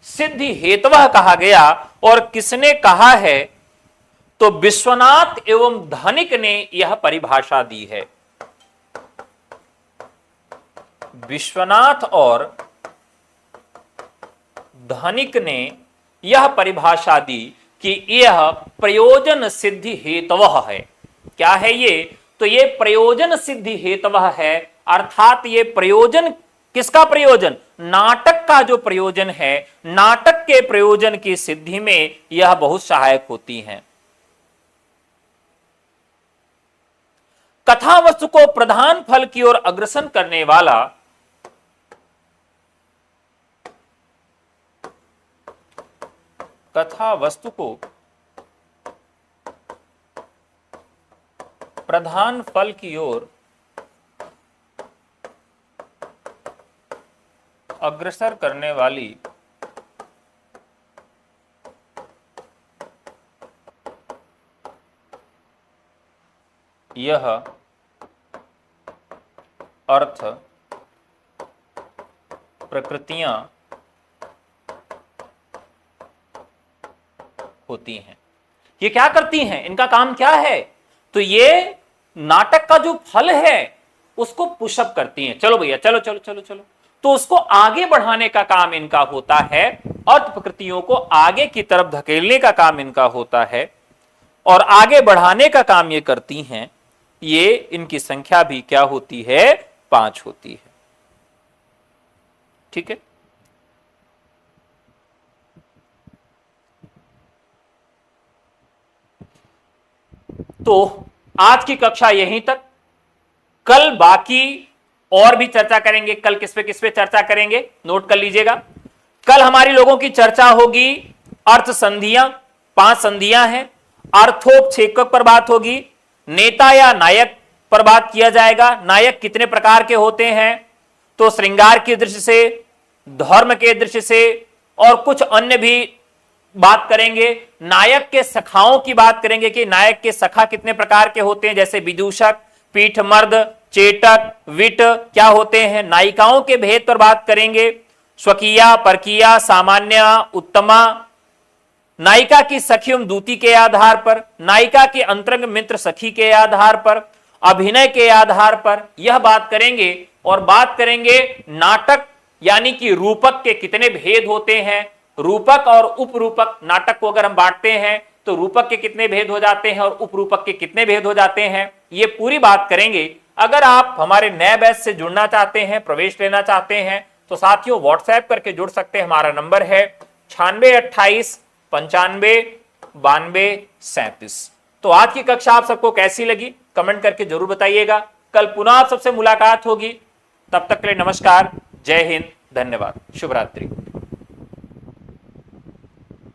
Speaker 1: सिद्धि हेतवः कहा गया। और किसने कहा है, तो विश्वनाथ एवं धनिक ने यह परिभाषा दी है। विश्वनाथ और धनिक ने यह परिभाषा दी कि यह प्रयोजन सिद्धि हेतवः है। क्या है ये, तो ये प्रयोजन सिद्धि हेतवः है, अर्थात ये प्रयोजन किसका प्रयोजन, नाटक का जो प्रयोजन है, नाटक के प्रयोजन की सिद्धि में यह बहुत सहायक होती हैं। कथा वस्तु को प्रधान फल की ओर अग्रसर करने वाला कथा वस्तु को प्रधान फल की ओर अग्रसर करने वाली यह अर्थ प्रकृतियां होती हैं। ये क्या करती हैं, इनका काम क्या है, तो ये नाटक का जो फल है उसको पुशअप करती हैं। चलो भैया चलो चलो चलो चलो, तो उसको आगे बढ़ाने का काम इनका होता है, अर्थ प्रकृतियों को आगे की तरफ धकेलने का काम इनका होता है और आगे बढ़ाने का काम ये करती हैं। ये इनकी संख्या भी क्या होती है, 5 होती है। ठीक है, तो आज की कक्षा यहीं तक। कल बाकी और भी चर्चा करेंगे। कल किस पे चर्चा करेंगे, नोट कर लीजिएगा। कल हमारी लोगों की चर्चा होगी अर्थ संधियां, 5 संधियां हैं। अर्थोपछेदक पर बात होगी। नेता या नायक पर बात किया जाएगा। नायक कितने प्रकार के होते हैं, तो श्रृंगार की दृष्टि से, धर्म के दृष्टि से और कुछ अन्य भी बात करेंगे। नायक के सखाओं की बात करेंगे कि नायक के सखा कितने प्रकार के होते हैं, जैसे विदूषक, पीठमर्द, चेटक, विट क्या होते हैं। नायिकाओं के भेद पर बात करेंगे, स्वकीया, परकीया, सामान्य, उत्तमा, नायिका की सखी एवं दूती के आधार पर, नायिका की अंतरंग मित्र सखी के आधार पर, अभिनय के आधार पर यह बात करेंगे। और बात करेंगे नाटक यानी कि रूपक के कितने भेद होते हैं। रूपक और उपरूपक, नाटक को अगर हम बांटते हैं तो रूपक के कितने भेद हो जाते हैं और उपरूपक के कितने भेद हो जाते हैं, ये पूरी बात करेंगे। अगर आप हमारे नए बैच से जुड़ना चाहते हैं, प्रवेश लेना चाहते हैं, तो साथियों व्हाट्सएप करके जुड़ सकते हैं। हमारा नंबर है 9628 95 92 37। तो आज की कक्षा आप सबको कैसी लगी कमेंट करके जरूर बताइएगा। कल पुनः आप सबसे मुलाकात होगी। तब तक के लिए नमस्कार, जय हिंद, धन्यवाद, शुभ रात्रि।